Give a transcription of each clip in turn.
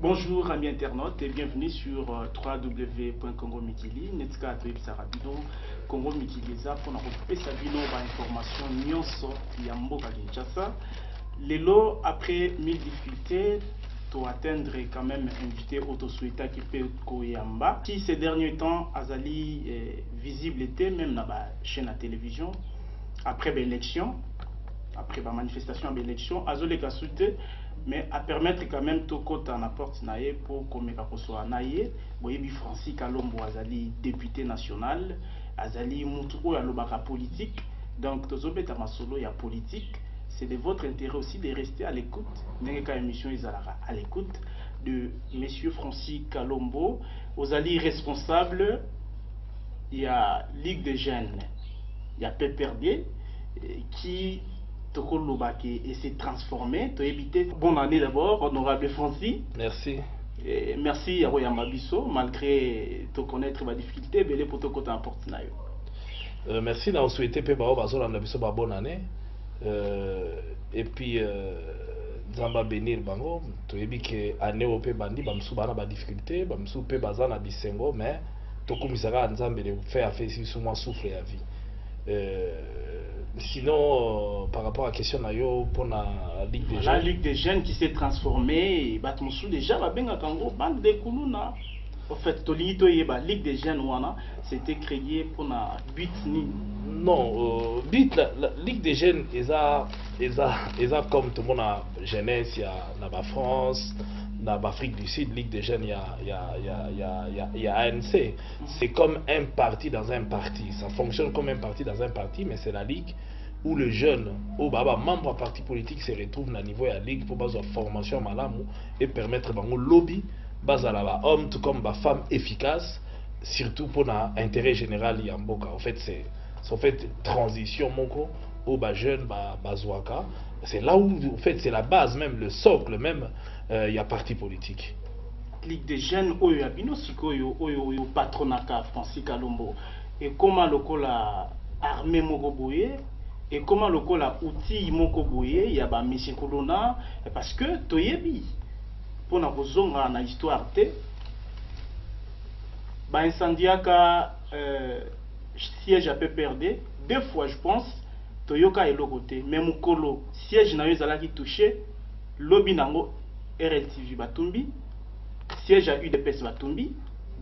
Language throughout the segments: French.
Bonjour amis internautes et bienvenue sur www.congomikili. Netka atoyebi sarabino Congo Mikili eza pour kopesa bino ba information nyonso ya mboka Kinshasa. Lelo après 1000 difficultés pour atteindre quand même invité autosuita qui peut koyamba. Qui ces derniers temps azali visible était même dans la chaîne à télévision après l'élection, après la manifestation de l'élection, azole kasute mais à permettre quand même tout côté en apporte naie pour comme soit naie boyebi Francis Kalombo azali député national azali mutu oyo alobaka politique donc tozobeta masolo ya politique. C'est de votre intérêt aussi de rester à l'écoute n'engeka émission izalara à l'écoute de monsieur Francis Kalombo ozali responsable il y a Ligue des jeunes il y a PPRD qui et s'est transformé. Bonne année d'abord, honorable Francis. Merci. Et merci à Royama Bisso, malgré te connaître ma difficulté, mais les potos qu'on t'emporte. Merci d'avoir souhaité bonne année. Et puis, Zamba bénir bango, tu es dit que année au pays bandi, bamsou bana ba difficulté, bamsou pe bazana bisengo, mais to komisara nzambe de faire affaire si sous moi souffre la vie. Sinon, par rapport à la question pour la Ligue des jeunes. La Ligue des jeunes qui s'est transformée, Batmoussou déjà, bande de Koulouna. En fait, la Ligue des jeunes, c'était créé pour la but. Non, la Ligue des jeunes, ils comme tout le monde a jeunesse, il y a la France, dans l'Afrique du Sud, Ligue des jeunes, il y a ANC. C'est comme un parti dans un parti. Ça fonctionne comme un parti dans un parti, mais c'est la Ligue où le jeune, où membre du parti politique se retrouve au niveau de la Ligue pour faire une formation malamou et permettre au lobby, homme tout comme femme efficace, surtout pour l'intérêt général Yamboka. En fait, c'est transition au jeune bazouaka. C'est là où en fait c'est la base même, le socle même. Il y a parti politique. Ligue des jeunes, oyo abino sikoyo oyo patronaka Francis Kalombo. Et comment le la armée moko boye et comment le la outil moko boye il y a ba monsieur Kolona parce que toyebi pour na kozonga na histoire te ba incendiaka siège à PPRD deux fois je pense toyoka elokote même kolo siège na yo zalaki touché lobby nango RLTV Batumbi, siège à UDPS Batumbi,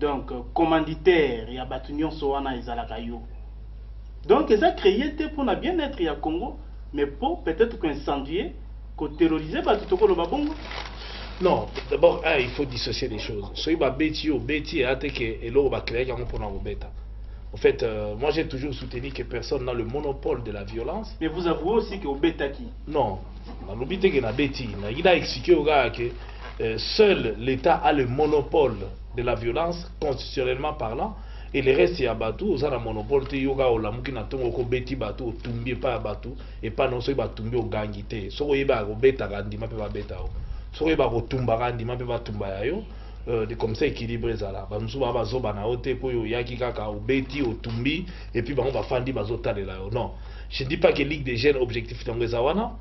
donc commanditaire, il y a Batunion Soana et Zalakayo. Donc, ils ont créé pour le bien-être à Congo, mais pour peut-être qu'incendier, qu'on terroriser Batutoko le Babongo. Non, d'abord, il faut dissocier les choses. Soyez Betty, et l'eau va créer pour la bêta. En fait, moi j'ai toujours soutenu que personne n'a le monopole de la violence. Mais vous avouez aussi que bêta qui? Non. Il a expliqué au gars que seul l'État a le monopole de la violence, constitutionnellement parlant, et le reste, il y a Batou, ils ont le monopole de yoga ou la moukina tongo ko beti Batou, tumbi pas Batou, et pas non seulement tumbi au gangité. So y ba go beta gandi ma pe ba beta o. So y ba go tumba gandi ma pe ba tumba yo. De comme ça équilibré zala. Bamsou ba zoba na ote po yo yaki kaka o beti o tumbi et puis on va fandi bazota de là. Non, je ne dis pas que Ligue des jeunes objectif dans les awana.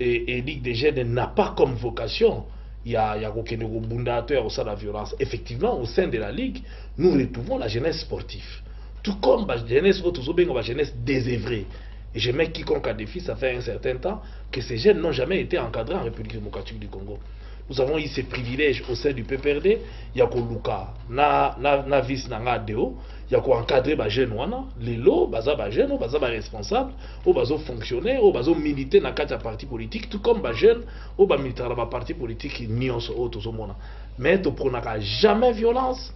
Et Ligue des jeunes n'a pas comme vocation, il y a au sein de la violence. Effectivement, au sein de la Ligue, nous retrouvons la jeunesse sportive. Tout comme la jeunesse, la jeunesse désœuvrée. Et je mets quiconque à défi, ça fait un certain temps, que ces jeunes n'ont jamais été encadrés en République démocratique du Congo. Nous avons eu ces privilèges au sein du PPRD. Il y a Luka, na vice na deo, il y a encadrer les jeunes wana, les lots, baza ba jeunes, baza ba responsable, ou bazo fonctionnaire, ou bazo militer dans quatre partis politiques, tout comme ba jeunes, ou ba militer dans ba parti politique nyonso auto mona. Mais to pronaka jamais violence.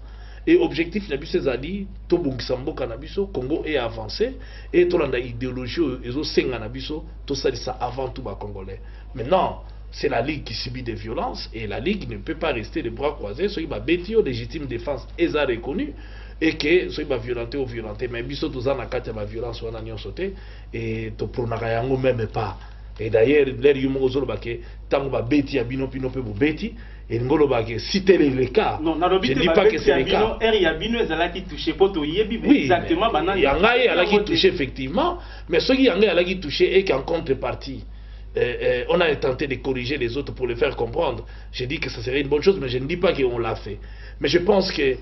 Et objectif nabiso ezali to bongisa mboka nabiso Congo est avancé et to landa idéologie ezo senga nabiso to salisa avant tout ba congolais. Maintenant c'est la Ligue qui subit des violences et la Ligue ne peut pas rester les bras croisés. Soit il va bêtir légitime défense et ça reconnu et que soit il va violenter ou violenter. Mais biso tous en a quatre la violence ou en a sauté et to pronakayango même pas. Et d'ailleurs l'air yumo ozolo bake tango ba bêti abino pino pe bo bêti et ngolo bake citer les cas. Non, je dis pas que c'est le cas. Yabino ezala qui touché poto yebi exactement banane. Yangai ala qui touché effectivement, mais ce qui yangai ala qui touché et qu'en contrepartie on a tenté de corriger les autres pour les faire comprendre. J'ai dit que ça serait une bonne chose, mais je ne dis pas qu'on l'a fait. Mais je pense que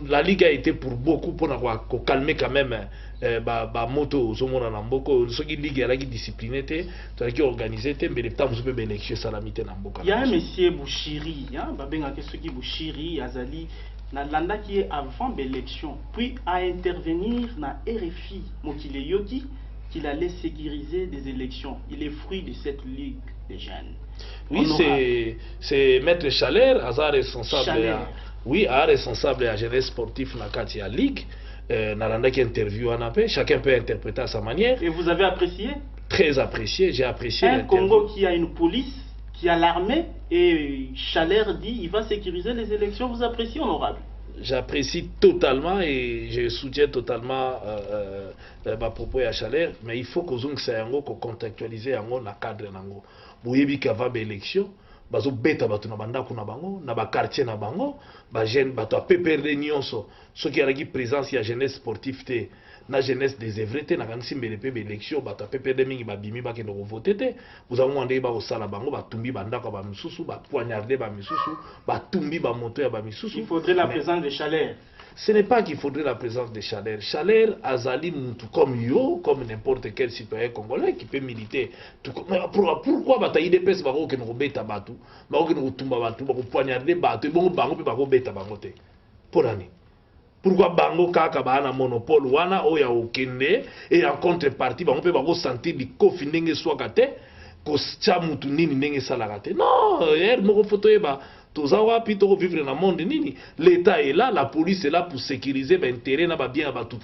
la Ligue a été pour beaucoup pour calmer quand même moto zomona na mboko soki ligue alaki discipliné te tolaki organisé te mais le temps vous peut élection salamité na mboka. Il y a un monsieur Bouchiri, hein, babenga ke soki Bouchiri azali na landa qui est avant l'élection, puis à intervenir na RFI mokile yoki qu'il allait sécuriser des élections. Il est fruit de cette ligue des jeunes. Oui, c'est Maître Chaler, Hazard responsable. Oui, responsable de la jeunesse sportive dans la Ligue. Nalanda qui interview en appel, chacun peut interpréter à sa manière. Et vous avez apprécié? Très apprécié, j'ai apprécié. Un Congo qui a une police, qui a l'armée, et Chaler dit il va sécuriser les élections. Vous appréciez, honorable? J'apprécie totalement et je soutiens totalement ma propos à Chaler, mais il faut que nous contextualiser dans le cadre. Vous voyez qu'avant l'élection, bazo beta bato na bandako na bango na ba quartier na bango ba jeune bato a peperde nyonso soki alaki présence ya jeunesse sportive te na jeunesse désœuvrée te na kanisi mbele pe élection bato a peperde mingi ba bimi ba kendo voter te vous avez demandé ba osala bango ba tumbi bandako ba misusu ba poignarder ba misusu ba tumbi ba moto ya ba misusu. Il faudrait la présence de Chaler. Ce n'est pas qu'il faudrait la présence de Chaler. Chaler azali moutou comme yo, comme n'importe quel citoyen congolais qui peut militer. Mais pourquoi bata IDPS bako ke no beta batu, bako ke no tumba batu, bako poignarder batu, bongo bango pe bako beta bango te. Pour année. Pourquoi bango kaka ba na monopole wana oya okende et en contrepartie bango pe bako sentir di kofi ndenge swaka te, ko tia moutou nini ndenge salaka te. Non, moko photo eba tozawa pito vivre dans le monde nini. L'État est là, la police est là pour sécuriser l'intérêt na ba bien ba tout.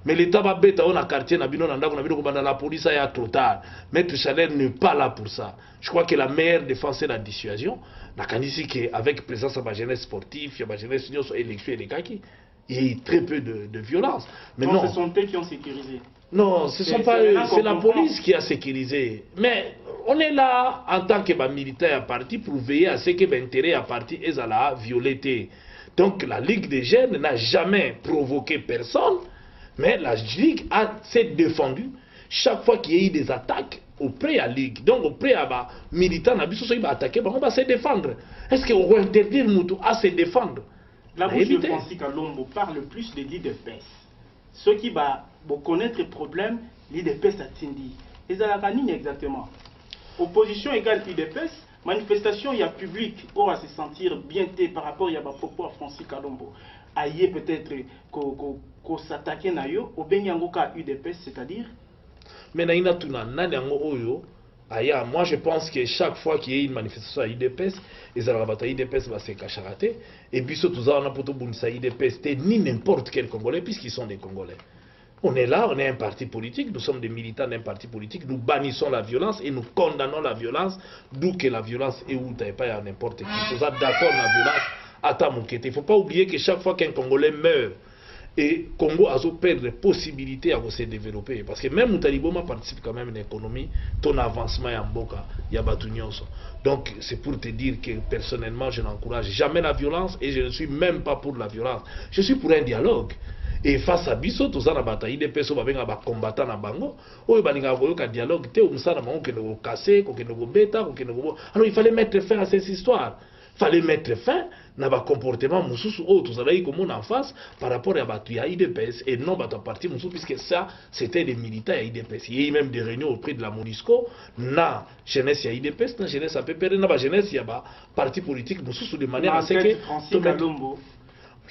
Mais l'État va bêta on a quartier na bino na ndako na bino ko banda la police a trop tard. Maître Chaler n'est pas là pour ça. Je crois que la meilleure défense c'est la dissuasion. Na kanisi que avec présence de la jeunesse sportive, ya ba jeunesse union sur élection et les kaki, il y a eu très peu de violence. Mais non, ce sont eux qui ont sécurisé. Non, ce sont pas eux, c'est la police qui a sécurisé. Mais on est là en tant que militaire à parti pour veiller à ce que l'intérêt à parti est à la violeté. Donc la Ligue des jeunes n'a jamais provoqué personne, mais la Ligue s'est défendue chaque fois qu'il y a eu des attaques auprès de la Ligue. Donc auprès de la militants, il va attaquer, on va se défendre. Est-ce qu'on va interdire Moutou à se défendre? La bouche de Francis Kalombo parle plus de l'IDPS. Ceux qui vont connaître le problème, l'IDPS a tindi. Et ça la exactement. Opposition égale IDPS, manifestation, il y a public, on va se sentir bien par rapport à propos à Francis Kalombo. Aïe peut-être qu'on s'attaque à yo, au Benyangoka UDPS, c'est-à-dire. Mais moi je pense que chaque fois qu'il y a une manifestation à IDPS, les Arabata IDPS va se cacher. Et puis surtout, on a poto bunisa IDPS, ni n'importe quel Congolais, puisqu'ils sont des Congolais. On est là, on est un parti politique, nous sommes des militants d'un parti politique, nous bannissons la violence et nous condamnons la violence, d'où que la violence est où t'as pas à n'importe qui. Nous sommes d'accord la violence à ta moquette. Il ne faut pas oublier que chaque fois qu'un Congolais meurt, et Congo a perdre la possibilité à se développer. Parce que même Moutaliboma participe quand même à l'économie, ton avancement est en boca, il y a Batounios. Donc c'est pour te dire que personnellement je n'encourage jamais la violence et je ne suis même pas pour la violence. Je suis pour un dialogue. Et face à Bisso, tout ça, bataille des personnes qui sont combattants dans Bango, un dialogue, alors il fallait mettre fin à cette histoire. Il fallait mettre fin à un comportement moussous ou tout ça comme en face par rapport à IDPS et non à parti moussous, puisque ça c'était des militaires à IDPS. Il y a eu même des réunions auprès de la MONUSCO, na jeunesse à IDPS, na jeunesse à PPR, na jeunesse il y a parti politique moussous de manière à ce que.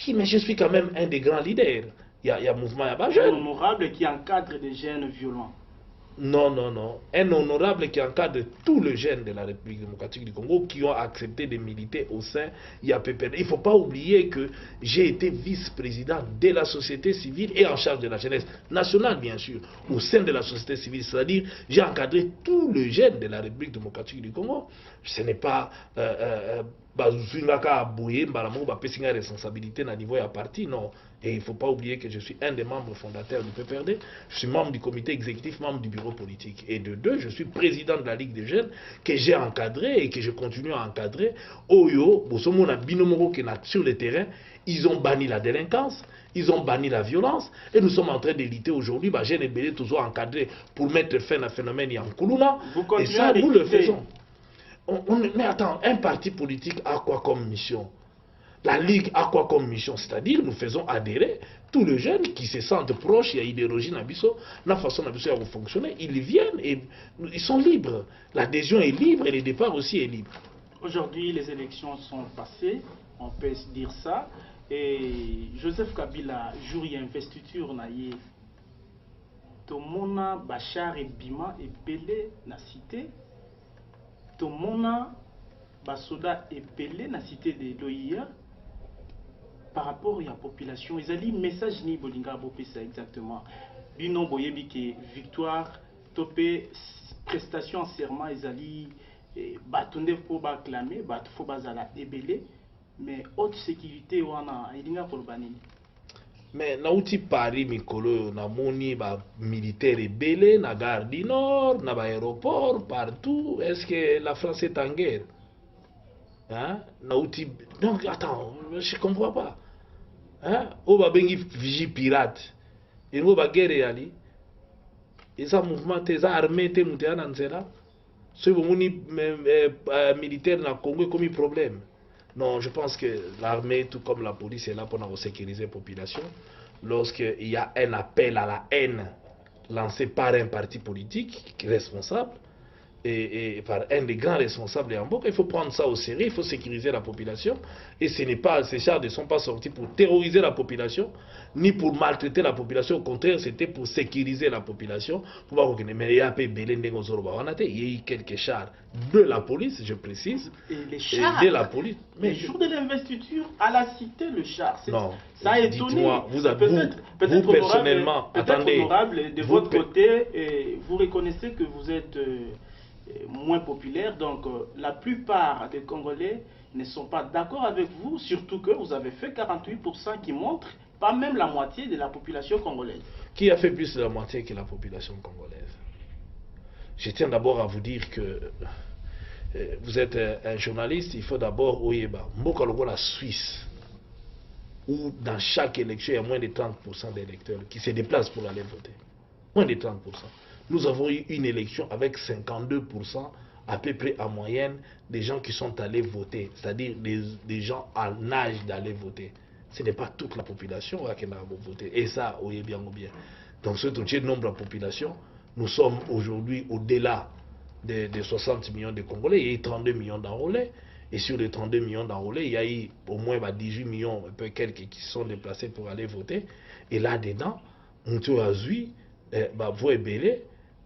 Oui, mais je suis quand même un des grands leaders. Il y a un mouvement, il y a pas jeune. Un honorable qui encadre des jeunes violents. Non, non, non. Un honorable qui encadre tous les jeunes de la République démocratique du Congo qui ont accepté de militer au sein IAPPR. Il ne faut pas oublier que j'ai été vice-président de la société civile et en charge de la jeunesse nationale, bien sûr, au sein de la société civile. C'est-à-dire, j'ai encadré tous les jeunes de la République démocratique du Congo. Ce n'est pas bazuzingaka aboye mbala moko bapesi nga responsabilité na niveau ya parti, non. Et il ne faut pas oublier que je suis un des membres fondateurs du PPRD, je suis membre du comité exécutif, membre du bureau politique. Et de deux, je suis président de la Ligue des jeunes que j'ai encadré et que je continue à encadrer. Oyo, Bosomona Binomoro qui est sur le terrain, ils ont banni la délinquance, ils ont banni la violence, et nous sommes en train de lutter aujourd'hui, j'ai les bélés toujours encadrés pour mettre fin à un phénomène Yankuluna. Et ça, nous le faisons. Mais attends, un parti politique a quoi comme mission? La Ligue a quoi comme mission? C'est-à-dire, nous faisons adhérer tous les jeunes qui se sentent proches, il y a idéologie Nabiso, la façon Nabiso de fonctionner, ils viennent et ils sont libres. L'adhésion est libre et le départ aussi est libre. Aujourd'hui, les élections sont passées, on peut se dire ça. Et Joseph Kabila, jour y investiture, naïe, Tomona, Bachar et Bima et Belé, na cité. Tomona, Basoda et Belé, na cité de l'OIA. Par rapport à la population, ils ont dit message ni bolinga bopesa exactement. Bino boyebi que victoire, topé prestation en serment, ils ont dit batonde pour acclamer, bat faut bazala ebele, mais haute sécurité wana ilinga kolbanini. Mais nauti Paris mikolo na moni ba militaire ebele na gare du Nord, na ba aéroport partout. Est-ce que la France est en guerre? Hein? Nauti, donc attends, je comprends pas. Hein? Oba bengi vigi pirate. Et oba guerre yali. Et ça mouvement tes armées te mutana nzela. Ce moni militaire na Congo comme problème. Non, je pense que l'armée, tout comme la police, est là pour sécuriser la population. Lorsqu'il y a un appel à la haine lancé par un parti politique responsable, et par un des grands responsables en Boka, il faut prendre ça au sérieux, il faut sécuriser la population. Et ce n'est pas, ces chars ne sont pas sortis pour terroriser la population, ni pour maltraiter la population. Au contraire, c'était pour sécuriser la population. Mais il y a eu quelques chars de la police, je précise. Et les chars de la police. Mais le jour de l'investiture, à la cité, le char. Non. Ça a étonné. Vous personnellement, attendez. Honorable, de votre côté, et vous reconnaissez que vous êtes moins populaire, donc la plupart des Congolais ne sont pas d'accord avec vous, surtout que vous avez fait 48% qui montrent pas même la moitié de la population congolaise. Qui a fait plus de la moitié que la population congolaise? Je tiens d'abord à vous dire que vous êtes un journaliste, il faut d'abord Oyeba, Mbokalogo la Suisse, où dans chaque élection il y a moins de 30% d'électeurs qui se déplacent pour aller voter. Moins de 30%. Nous avons eu une élection avec 52% à peu près en moyenne des gens qui sont allés voter, c'est-à-dire des gens en âge d'aller voter. Ce n'est pas toute la population qui a voté. Et ça, on est bien ou bien. Donc, ce nombre de population, nous sommes aujourd'hui au-delà de 60 millions de Congolais. Il y a eu 32 millions d'enrôlés. Et sur les 32 millions d'enrôlés, il y a eu au moins 18 millions, un peu quelques qui se sont déplacés pour aller voter. Et là-dedans, on a vu, vous ébélé,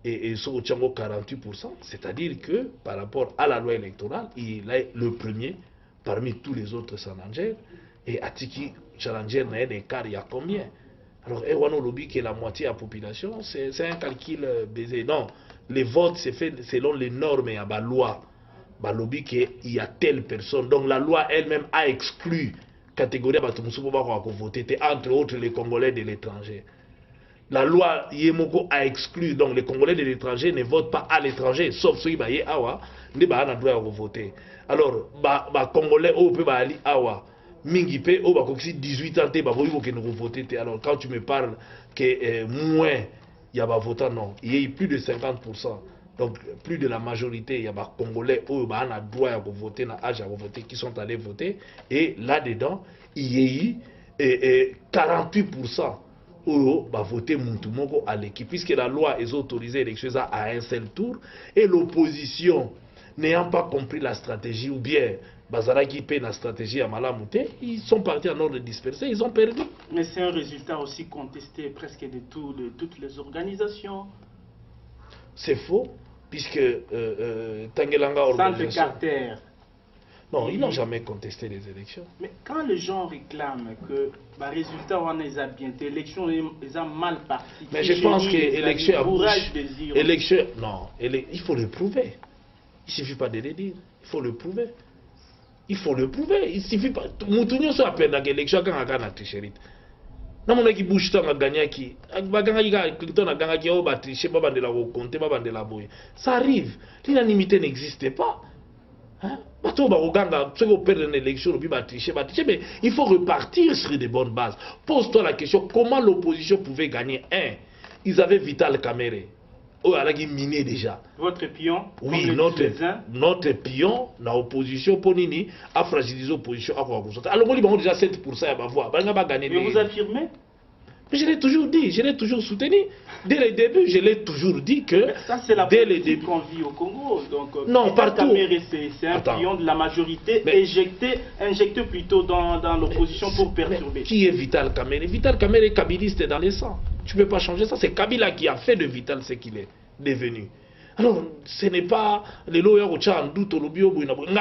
et ils sont au 48%, c'est-à-dire que par rapport à la loi électorale, il est le premier parmi tous les autres challengers. Et Atiki Challenger n'a un écart, il y a combien? Alors, Ewano Lobby qui est la moitié de la population, c'est un calcul baisé. Non, les votes c'est fait selon les normes et la loi. Lobby qu'il y a telle personne. Donc la loi elle-même a exclu catégorie de voter, entre autres les Congolais de l'étranger. La loi Yemoko a exclu, donc les Congolais de l'étranger ne votent pas à l'étranger, sauf ceux qui sont awa, ne ba na droit à voter. Alors, Congolais au peut aller awa, mingi pe au ba 18 ans te ba voter. Alors quand tu me parles que moins il y a votant, non, il y a eu plus de 50%. Donc plus de la majorité, il y a des Congolais qui ont droit à voter, âge à voter, qui sont allés voter. Et là-dedans, il y a eu 48% qui va voter Muntumoko à l'équipe, puisque la loi est autorisée l'élection à un seul tour. Et l'opposition, n'ayant pas compris la stratégie, ou bien Bazaraki paie la stratégie à Malamouté, ils sont partis en ordre dispersé, ils ont perdu. Mais c'est un résultat aussi contesté presque de toutes les organisations. C'est faux, puisque Tangelanga organisation... Carter. Non, ils n'ont jamais contesté les élections. Mais quand les gens réclament que le résultat on les a bien, l'élection est mal parti. Mais je pense que l'élection a bougé. Non, il faut le prouver. Il ne suffit pas de le dire, il faut le prouver. Il faut le prouver. Il suffit pas. Moutounio soit appelé dans l'élection quand on a gagné tricherie. Non, on a qui bouge tant à gagner qui. Clinton a gagné qui a triché, pas de la compter, pas de la boue. Ça arrive. L'unanimité n'existe pas. Hein? Mais il faut repartir sur de bonnes bases. Pose-toi la question, comment l'opposition pouvait gagner? Ils avaient Vital Kamerhe. Oh, elle a miné déjà. Votre pion? Oui, notre pion, dans l'opposition, Ponini, a fragilisé l'opposition. Alors, moi, il déjà 7% à ma voix. Mais vous affirmez? Je l'ai toujours dit, je l'ai toujours soutenu. Dès le début, je l'ai toujours dit que... Mais ça, c'est la politique qu'on vit au Congo. Donc, non, partout. C'est un pion de la majorité injecté plutôt dans l'opposition pour perturber. Qui est Vital Kamerhe? Vital Kamerhe est kabiliste dans les sangs. Tu ne peux pas changer ça. C'est Kabila qui a fait de Vital ce qu'il est devenu. Alors, ce n'est pas les loyers au Tchad, doute au lobby au Bouina. Il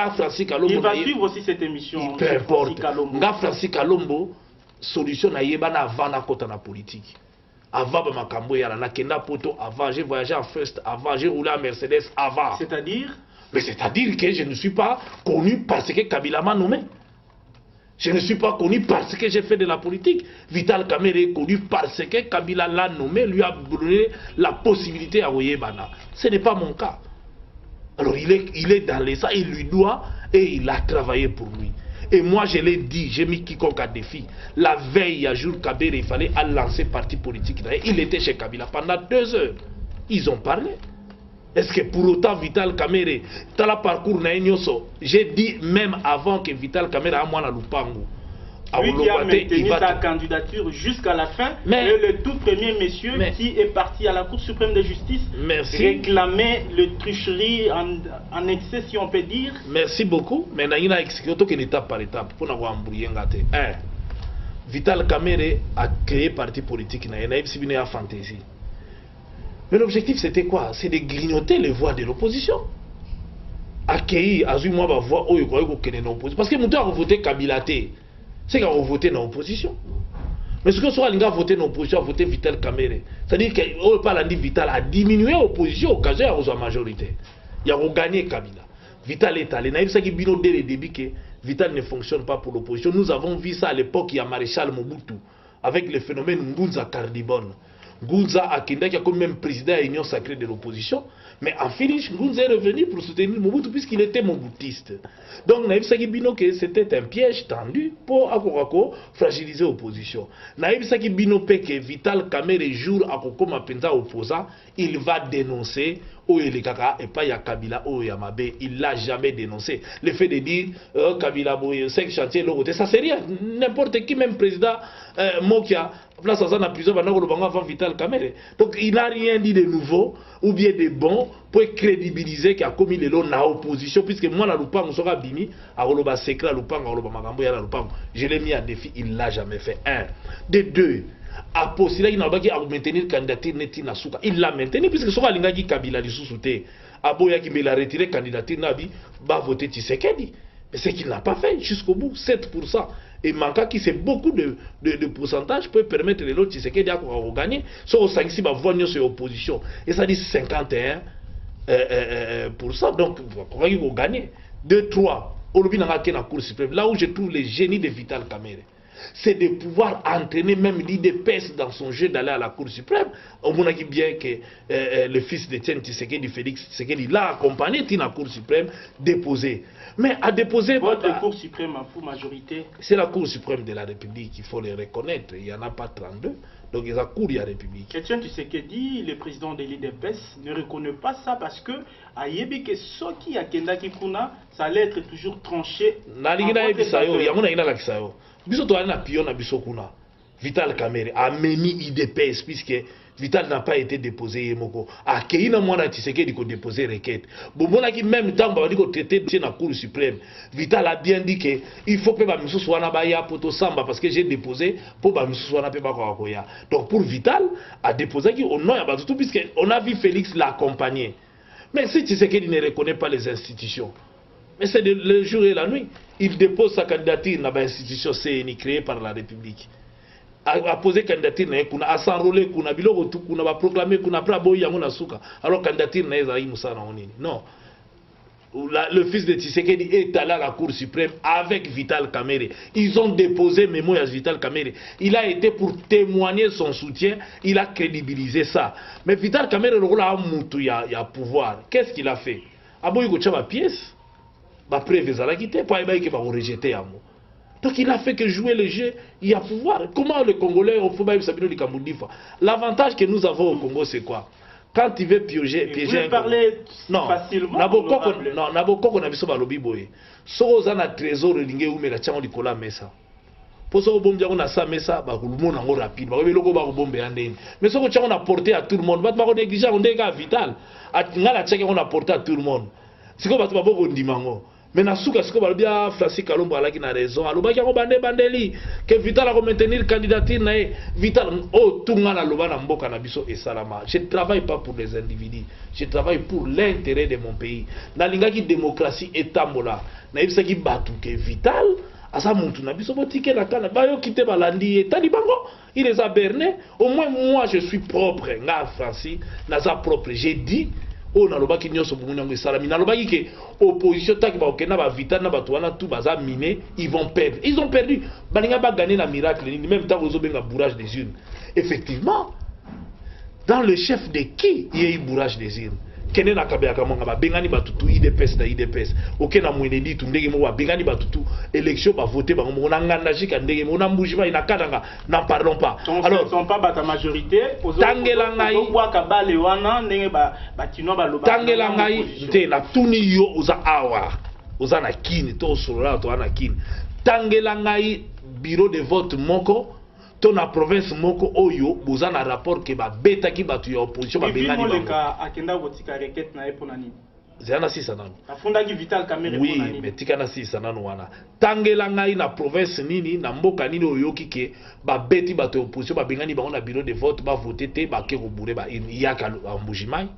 va suivre aussi cette émission. Peu importe. Nga Francis Kalombo, solution na yebana avant na kota na politique. Avant makambo ya na kenda poto, avant j'ai voyagé en First, avant j'ai roulé en Mercedes, avant. C'est-à-dire? Mais c'est-à-dire que je ne suis pas connu parce que Kabila m'a nommé. Je ne suis pas connu parce que j'ai fait de la politique. Vital Kamerhe est connu parce que Kabila l'a nommé, lui a donné la possibilité à Oyebana. Ce n'est pas mon cas. Alors il est dans les ça, il lui doit et il a travaillé pour lui. Et moi je l'ai dit, j'ai mis quiconque à défi. La veille à jour Kabila, il fallait lancer parti politique. Il était chez Kabila pendant 2 heures. Ils ont parlé. Est-ce que pour autant Vital Kamerhe, dans le parcours j'ai dit même avant que Vital Kamerhe a moi la Lupango. Lui qui a maintenu sa candidature jusqu'à la fin, et le tout premier monsieur qui est parti à la Cour suprême de justice réclamait le tricherie en excès, si on peut dire. Merci beaucoup. Mais il y a une étape par étape pour n'avoir embrouillé. Vital Kamerhe a créé parti politique, il y a une fantaisie. Mais l'objectif c'était quoi? C'est de grignoter les voix de l'opposition. Accueillir, à moi ma voix, oh, il croyait qu'on connaît l'opposition. Parce que mon temps a voté Kabila, c'est qu'on a voté dans l'opposition. Mais ce que soit l'Inga a voté dans l'opposition, a voté Vital Kamerhe. C'est-à-dire qu'on parle de Vital a diminué l'opposition au cas où il y a la majorité. Il a gagné Kabila. Vital est allé. Naïf Saki Bino dès le début que Vital ne fonctionne pas pour l'opposition. Nous avons vu ça à l'époque, il y a Maréchal Mobutu, avec le phénomène Ngunza Cardibone. Ngunza Akenda qui a comme même président de l'Union sacrée de l'opposition, mais en finish, Ngunza est revenu pour soutenir Mobutu puisqu'il était moboutiste. Donc, Naïf Sakibino que c'était un piège tendu pour fragiliser l'opposition. Naïf Sakibino que Vital Kamerhe jour à Kokoma Penza opposant, il va dénoncer Oyelekaka et pas Kabila Oyamabe. Il l'a jamais dénoncé. Le fait de dire Kabila Boye, 5 chantiers, ça c'est rien. N'importe qui, même président Mokia, place à ça dans plusieurs avant Vital Kamerhe. Donc il n'a rien dit de nouveau ou bien de bon pour crédibiliser qu'il a commis les lots dans l'opposition, puisque moi la Lupango sera bimi à Roloba Sekra Lupango, à Roloba Magambo ya la Lupango. Je l'ai mis à défi, il l'a jamais fait. 1. De 2. A postulé il n'a pas maintenir candidature neti na suka. Il l'a maintenu puisque sera linga qui Kabila li sous-souté. Aboya qui me l'a retiré candidature nabi va voter Tshisekedi. Mais c'est qu'il n'a pas fait jusqu'au bout, 7%. Et manquant qui c'est beaucoup de pourcentage peut permettre les autres Tshisekedi à gagner. Sur au 5 va voir sur l'opposition. Et ça dit 51%. Donc, on va gagner. 2, 3. La Cour suprême. Là où je trouve le génie de Vital Kamerhe, c'est de pouvoir entraîner même l'IDPS dans son jeu d'aller à la Cour suprême. On a dit bien que le fils de Tshisekedi, Félix Tshisekedi, l'a accompagné à la Cour suprême, déposé. Mais à déposer... Votre Cour suprême en full majorité? C'est la Cour suprême de la République, il faut le reconnaître. Il n'y en a pas 32. Donc il y a la Cour de la République. Etienne Tshisekedi, le président de l'IDPS, ne reconnaît pas ça parce que à Yébike Soki à Kendaki Kuna, ça allait être toujours tranché. Vital Kamerhe a meni IDPS puisque Vital n'a pas été déposé. A Keina Mwana Tshisekedi a déposé requête. Bon, qui même temps, on va traiter de la Cour suprême. Vital a bien dit qu'il faut que Bamisou soit na poto samba parce que j'ai déposé pour Bamisou soit na koya. Donc pour Vital a déposé au nom ya tout puisque on a vu Félix l'accompagner. Mais si Tshisekedi ne reconnaît pas les institutions, mais c'est le jour et la nuit, il dépose sa candidature dans l'institution CNI créée par la République. A posé candidature à s'enrôler, à proclamer, après aboyer à Monasuka. Alors candidature na ezali musana onini. Non. le fils de Tshisekedi est allé à la Cour suprême avec Vital Kamerhe. Ils ont déposé mémo à Vital Kamerhe. Il a été pour témoigner son soutien, il a crédibilisé ça. Mais Vital Kamerhe, il a pouvoir. Qu'est-ce qu'il a fait? Il a pièce. Donc il a fait que jouer le jeu, il y a pouvoir. Comment le Congolais, l'avantage que nous avons au Congo, c'est quoi? Quand il veut piéger un parler facilement. Non, Naboko on a vu ça dans lobby boy. So on a trésor lingue ou mela chango likola mesa. Pour ça au bombe on a ça mesa ba kulmo na ngo rapide. Ba loko ba bombe andeni. Mais so ko chango na porter à tout le monde. Ba ba ko négliger on est vital. Ngala cheke on a porter à tout le monde. Siko ba to ba boko ndimango. Mais Nasuka, ce que va dire Francis Kalombo a raison. Alors, il y a bandeli que Vital a maintenir candidature. Vital, oh, tout le monde a loba mboka na biso et salama. Je ne travaille pas pour les individus. Je travaille pour l'intérêt de mon pays. Na lingaki démocratie et tambola. Na ibsaki batu que Vital, asa muntu na biso botike na kana. Ba yo kite balandi et talibango. Il les a bernés. Au moins moi je suis propre. Nga Francis, naza propre. J'ai dit. Oh nalobaki nyonso bumunyango salami nalobaki que opposition taki ba okena ba Vital na bato wana tout baza miné, ils vont perdre. Ils ont perdu. Balinga ba gagner la miracle ni même temps ozo benga bourrage des urnes. Effectivement, dans le chef de qui il y a eu bourrage des urnes. Kene na kabea kamonga ba bengani batutu IDPS na IDPS. Okena mwenedi tu ndenge mo ba bengani batutu élection ba voter ba mo na nganda jika ndenge mo na mbujima ina kadanga n'en parlons pas. Alors ils sont pas bata majorité tangela ngai bwa kabale wana ndenge ba kino ba loba tangela ngai te na tuni yo uza awa uza na kini to solola to na kini tangela ngai bureau de vote moko to na province moko oyo boza na rapport ke ba beta ki batu ya opposition ba bengani ba moleka akenda kotika requête na epo nani zana sisa nanu afunda ki Vital Kamerhe oui mais tika na sisa nanu wana tangela ngai na province nini na mboka nini oyoki ke ba beti batu ya opposition ba bengani ba na bureau de vote ba voter te ba ke ko bourrer ba yaka mbujimai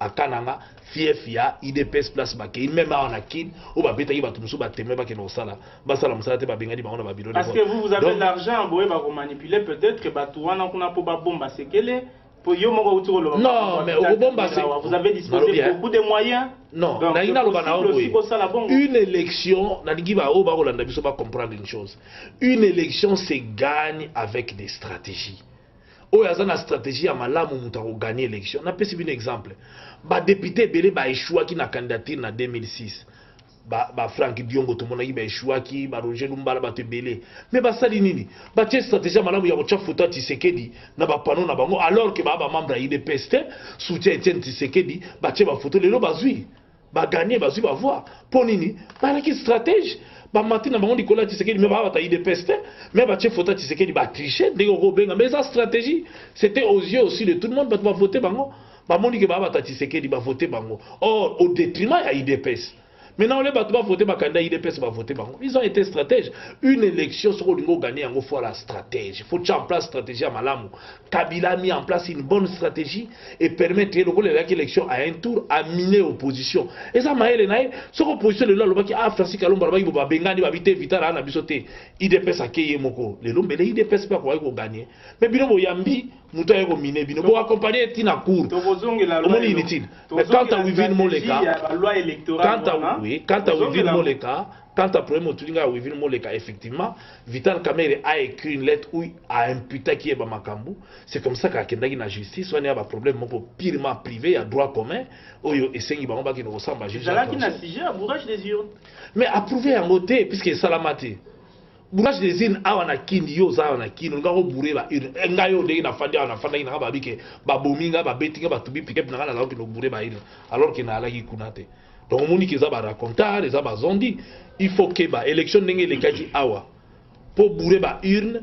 akananga fief ya IDPS place ba ke même en akine ou ba beta ki batu musu ba teme ba ke no sala ba sala musala te ba bengani ba na ba bureau de vote. Parce que vous avez de l'argent boye ba ko manipuler peut-être que batu wana kuna po ba bomba sekele. Non, mais au bomba, vous avez disposé beaucoup de moyens. Non, une élection, comprendre une chose. Une élection se gagne avec des stratégies. Il y a une stratégie à malamu pour gagner l'élection. On a pris un exemple. Le député Belé a échoué qui na candidature en 2006. Franck Diongo to monaki ba échouaki ba Roger Lumbala ba te belé mais ba sali nini ba tie stratégie malamu ya kocha photo Tshisekedi na ba pano na bango alors que ba membre IDPS soutien Etienne Tshisekedi ba tie ba photo lelo bazui ba gagner bazui ba voir pour nini ba ki stratège ba matina bango Nicolas Tshisekedi mais ba ta IDPS mais ba tie photo Tshisekedi ba tricher ndenge ko benga mais sa stratégie c'était aux yeux aussi de tout le monde ba voter bango ba moni que ba ta Tshisekedi ba voter bango or au détriment ya IDPS. Maintenant, les bateaux vont voter, IDPS va voter. Ils ont été stratèges. Une élection, sur le Congo gagner, il faut la stratégie. Il faut mettre en place une stratégie à Malamou. Kabila a mis en place une bonne stratégie et permettre l'élection à un tour à miner l'opposition. Et ça, sur l'opposition, Francis Kalombo, Bengani, Vital, Anabisote, IDPS a créé Moko. Les Lombe, les IDPS pas pour gagner. Mais Bino Yambi, Mouta est miné, Bino, pour accompagner Tina Cour. Mais quand tu as vu Moleka, quand à Premier Motulinga ou Wivin Moleka, effectivement, Vital Kamerhe a écrit une lettre où il a imputé qui est Bamakambu. C'est comme ça qu'à Kendagi na justice, on a un problème purement privé, il y a droit commun, et c'est qui ne ressemble à justice. Qui n'a sigé à bourrage des urnes. Mais approuvé en côté, puisque c'est salamate. Bourrage des urnes, awana kindi yo za wana kindi, nga bourré la urne. Nga yo de na fandi na ba bike ba bominga ba betinga ba tubi piquet na la ki no bourré ba urne. Alors que na ala ki kunate. Donc on dit que ça va raconter, ça va zondi. Il faut que l'élection n'ait les kaji awa pour bourrer ba urne.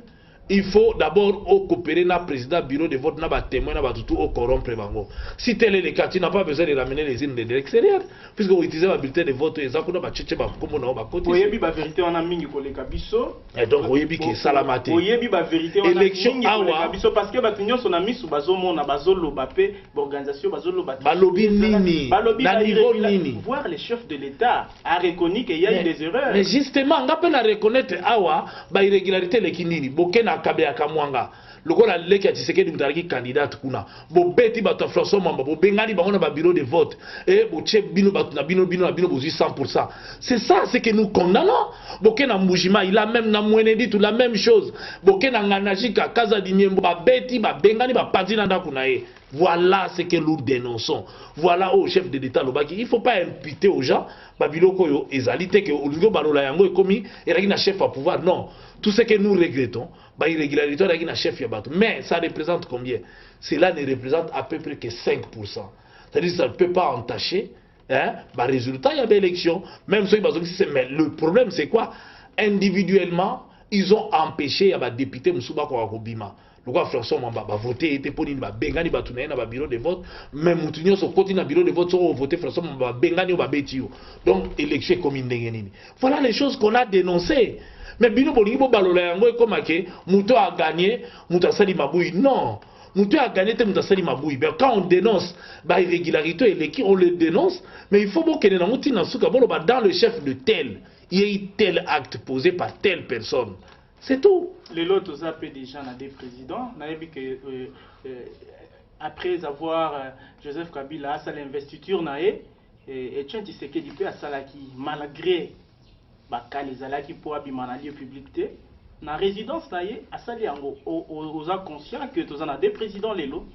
Il faut d'abord coopérer na président bureau de vote na ba témoin na ba tout au corrompre bango. Si tel est le cas, tu n'as pas besoin de ramener les urnes de l'extérieur puisque vous utilisez le bulletin de vote et ça qu'on a ba tchétché ba comme on a ba côté. Oyebi ba vérité on a mingi ko le kabiso. Et donc oyebi que salamate. Oyebi ba vérité on a élection awa kabiso parce que ba tunyo son ami sou bazo mona bazo lobapé organisation bazo lobapé. Ba lobby nini. Na niveau nini. Voir les chefs de l'État a reconnu qu'il y a eu des erreurs. Mais justement, on peut la reconnaître awa ba irrégularité le kinini. Bokena Kabea Kamwanga. le gars là qui a Tshisekedi mutaki candidate kuna bo beti bato François Mamba bo bengani bango na ba bureau de vote et bo tche bino bato na bino 100%. C'est ça ce que nous condamnons. Boké na Mujima il a même na Mwenedi tout la même chose. Boké na Nganajika Kaza Dimiembo ba beti ba bengani ba parti na ndakuna ye. Voilà ce que nous dénonçons. Voilà au chef de l'État Lobaki. Il ne faut pas imputer aux gens Babiloko yo ezalité que Olivier Balola yango est commis et il y a un chef à pouvoir. Non. Tout ce que nous regrettons, irrégularité, il y a un chef à battre. Mais ça représente combien? Cela ne représente à peu près que 5%. C'est-à-dire que ça ne peut pas entacher. Hein? Résultat, il y a des élections. Même ceux qui disent, mais le problème c'est quoi? Individuellement, ils ont empêché les députés Moussouba Kouakobima. Le roi François Mamba va voter, était pour Bengani Batounaï dans le bureau de vote, même Moutounio sur côté dans le bureau de vote, sont voté François Mamba Bengani ou Babetio. Donc, élection comme une. Voilà les choses qu'on a dénoncées. Mais Bino Bolibo Balola Yango est comme que Mouto a gagné, Mouto a sali Maboui. Non, Mouto a gagné, Mouto a sali Maboui. Mais quand on dénonce l'irrégularité, on le dénonce, mais il faut que dans le chef de tel, il y ait tel acte posé par telle personne. C'est tout. Les lots ont appelé déjà des présidents. Après avoir Joseph Kabila à l'investiture, et Tchèque Tshisekedi peut à Salaki, malgré les alaki pour abimanalier publicité, na résidence à Sali aux conscients que tu as des présidents les lots.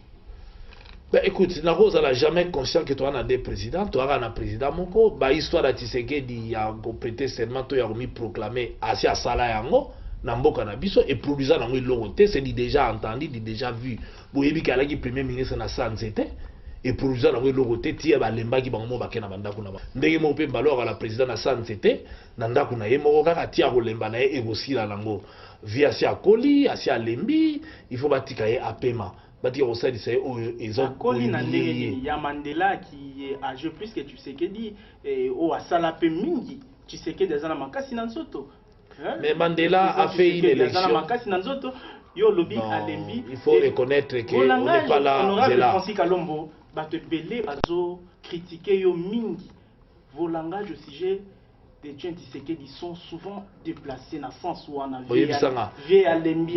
Ben écoute, Narosa n'a jamais conscient que tu as des présidents, tu as un président moko, bah histoire de Tshisekedi a prêté serment, tu as remis proclamé à Sala yango. Namboka na biso et produisant dans l'autre c'est déjà entendu, déjà vu. Boyebi kalaki premier ministre na santé et produisant dans l'autre tia ba lemba ki bango ba kena banda kuna ba. Ndenge mo pe balora la président na santé nanda kuna ye moko kaka tia ko lemba na e egosila nango via sia koli, asia lembi, il faut batika ye apema. Bati ko sali sai o ezo koli na ndenge ya Mandela qui est âgé plus que tu sais que dit o asala pe mingi, tu sais que des ana makasi na nsoto. Mais Mandela a fait une élection. Non, il faut reconnaître qu'on n'est pas là. Francis Kalombo, critiquer yo mingi. Vos langages au sujet des gens qui sont souvent déplacés dans le sens où on a vu à l'embi.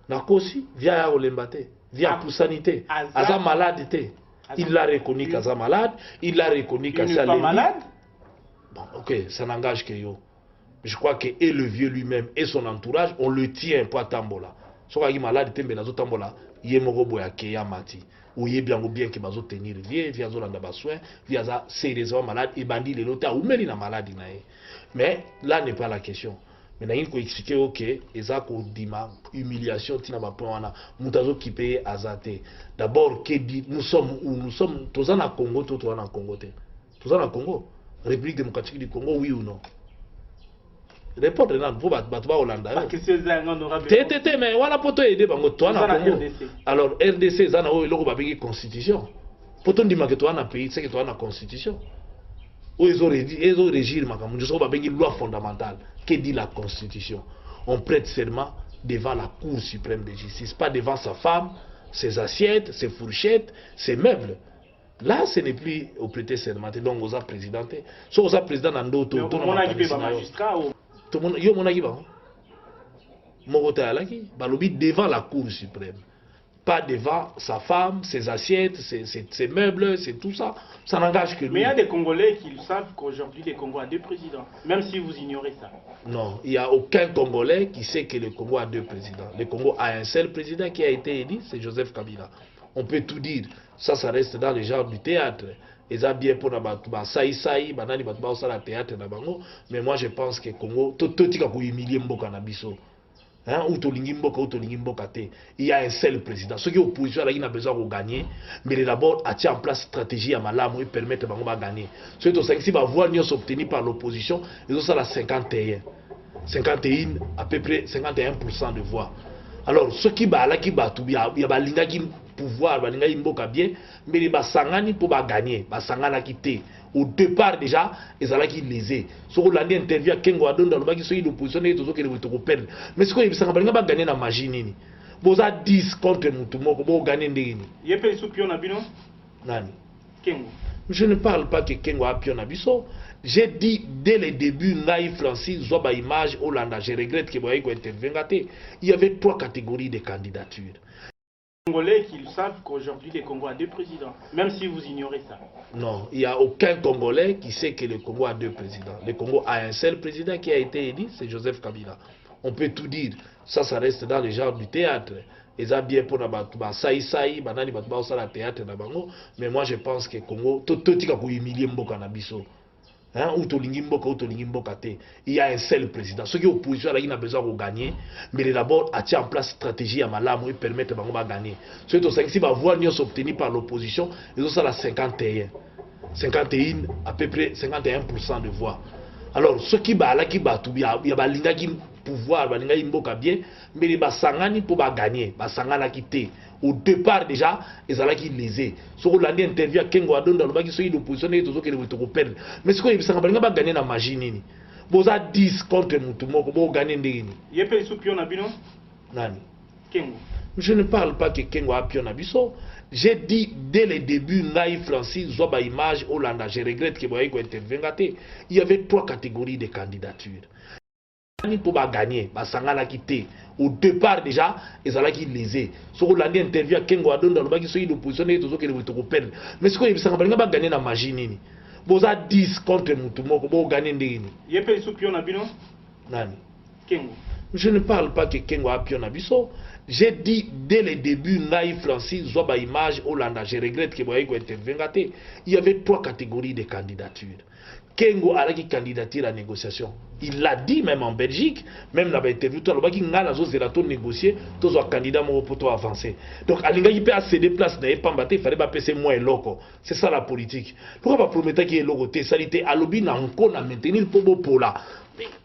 Nakosi, via Olembate, via Poussanité, Aza malade. Il l'a reconnu qu'Aza malade, il l'a reconnu qu'Aza malade. Bon, ok, ça n'engage que yo. Je crois que et le vieux lui-même et son entourage, on le tient pour Tambola. Si on est malade, il y a Tambola, il y a Morobo ya Mati. Ou il y a bien que bazo tenir vie, via Zolanda Bassoin, via ça, sérieusement malade, et bandit les lotas, ou même il a malade. Mais là n'est pas la question. Mais il faut expliquer que Ezako Dima, humiliation, Tina Bapoana, Moutazo qui paye Azate. D'abord, nous sommes où nous sommes, tous en Congo, tous en Congo. Tous en Congo. République démocratique du Congo, oui ou non? Répondre là, vous battez Hollande. Mais voilà pour toi aider Bango, toi en Congo. Alors RDC, ça n'a pas eu constitution. Pour toi dire que toi en pays, c'est que toi en constitution. Où ils ont régime, ils ont une loi fondamentale. Que dit la constitution? On prête serment devant la Cour suprême de justice, pas devant sa femme, ses assiettes, ses fourchettes, ses meubles. Là, ce n'est plus au prêter sermenté, donc aux présidenté. Soit aux président dans d'autres. Tout le monde a dit magistrat. Tout le monde yo mon agiba. Mon côté à la qui, balobi devant la Cour suprême, pas devant sa femme, ses assiettes, ses meubles, c'est tout ça. Ça n'engage que lui. Mais il y a des Congolais qui savent qu'aujourd'hui le Congo a deux présidents, même si vous ignorez ça. Non, il n'y a aucun Congolais qui sait que le Congo a deux présidents. Le Congo a un seul président qui a été élu, c'est Joseph Kabila. On peut tout dire. Ça reste dans le genre du théâtre. Et ça bien pour saï, banani batba au sala théâtre na bango. Mais moi je pense que Congo, tout tika ko humilier mboka na biso. Hein, ou to lingi mboka te. Il y a un seul président. Ceux qui opposition là, il a besoin de gagner, mais d'abord à tirer en place stratégie à malamu et permettre bango ba gagner. Ceux qui va voir nous obtenir par l'opposition, ils ont ça la 51 à peu près 51% de voix. Alors ceux qui ba là qui battu, il y a balinga qui pouvoir balinga imboka bien mais les basangani pour gagner basangana quitté au départ déjà ils allaient qui lésé sur l'année interview à Kengo Adon dans le baki sur l'opposition et tout ce qui est perdre mais ce que ils basangana balinga gagner na machine nini boza 10 contre mutumoko bo gagner ndeni yepe soupion na bino nani Kengo je ne parle pas que Kengo a pion na biso J'ai dit dès le début, Naï Francis, Zoba Image, Hollanda, je regrette que Boyaïko intervienne. Il y avait 3 catégories de candidatures. Les Congolais qui savent qu'aujourd'hui le Congo a 2 présidents, même si vous ignorez ça. Non, il n'y a aucun Congolais qui sait que le Congo a 2 présidents. Le Congo a un seul président qui a été élu, c'est Joseph Kabila. On peut tout dire. Ça reste dans le genre du théâtre. Ils ont bien pour la théâtre, mais moi je pense que le Congo, tout le monde humilié Mboka Nabiso. Il y a un seul président. Ceux qui ont opposition, ils ont besoin de gagner, mais d'abord, à en place stratégie à Malam et permettre de gagner. Ceux qui ont voix obtenus par l'opposition, ils ont ça la 51, à peu près 51% de voix. Alors, ceux qui battent, il y a des pouvoir, bien, mais les basangani pour gagner, basangana quitté. Au départ déjà, ils allaient qui lésés. Si on a interview à Kengo Adon dans le bac, ils sont l'opposition, ils sont perdre. Mais ce qu'ils ont gagné dans la magie, vous avez 10 contre Moutoumou, vous gagner des. Il y a pas de soupion à Bino? Nani? Kengo. Je ne parle pas que Kengo a pion à Bisso. J'ai dit dès le début, Naï Francis, Zoba Image, Hollanda, je regrette que Boyaïko intervienne. Il y avait 3 catégories de candidatures. Pour gagner, basangana quitté. Au départ déjà, ils allaient qui lésés. Si on a interview à Kengo Adon dans le bac, ils sont l'opposition, ils sont perdre. Mais ce qu'ils ont gagné dans la magie, vous avez 10 contre Moutoumou, vous gagner des. Il y a pas de soupion à Bino? Nani? Kengo. Je ne parle pas que Kengo a pion à Bisso. J'ai dit dès le début, Naï Francis, Zoba Image, Hollanda, je regrette que Boyaïko intervienne. Il y avait 3 catégories de candidatures. Kengo a qui candidature à la négociation. Il l'a dit même en Belgique, même dans l'interview, il a négocier, tous les candidats pour avancer. Donc, il peut céder place dans les pambates, il fallait pas passer moins loco. C'est ça la politique. Pourquoi pas promettre qu'il y ait logo, salité, à l'obi, n'a encore maintenir le pobo pour là.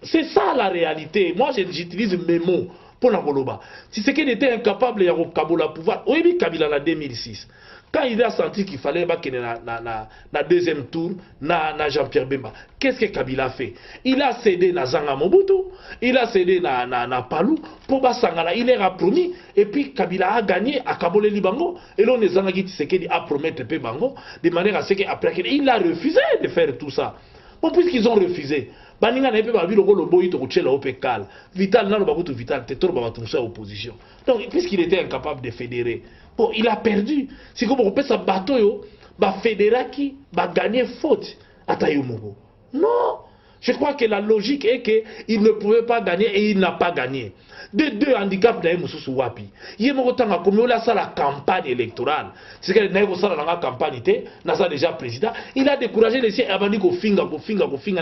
C'est ça la réalité. Moi, j'utilise mes mots pour la Koloba. Si c'est qu'il était incapable de Kabola pouvoir, oui, Kabila en 2006. Quand il a senti qu'il fallait qu'il y ait un deuxième tour, na Jean-Pierre Bemba, qu'est-ce que Kabila a fait? Il a cédé na Zanga Mobutu, il a cédé na Palou, pour Basangala, il leur a promis, et puis Kabila a gagné à Kabole Libango, et là on est Zanga qui a promettre P Bango, de manière à ce qu'après, il a refusé de faire tout ça. Bon, puisqu'ils ont refusé, Baninga n'a pas vu le boy de au Pécal, Vital n'a pas vu Vital, t'es trop à opposition. Donc, puisqu'il était incapable de fédérer, bon, il a perdu. C'est comme on peut sa bateau, bah fédérer qui va gagner faute à Taïomogo. Non, je crois que la logique est qu'il ne pouvait pas gagner et il n'a pas gagné. De 2 handicaps d'ailleurs Moussou Wapi. Il y a un comme il a ça la campagne électorale. C'est que n'a pas la campagne n'a ça déjà président. Il a découragé les siens avant de finga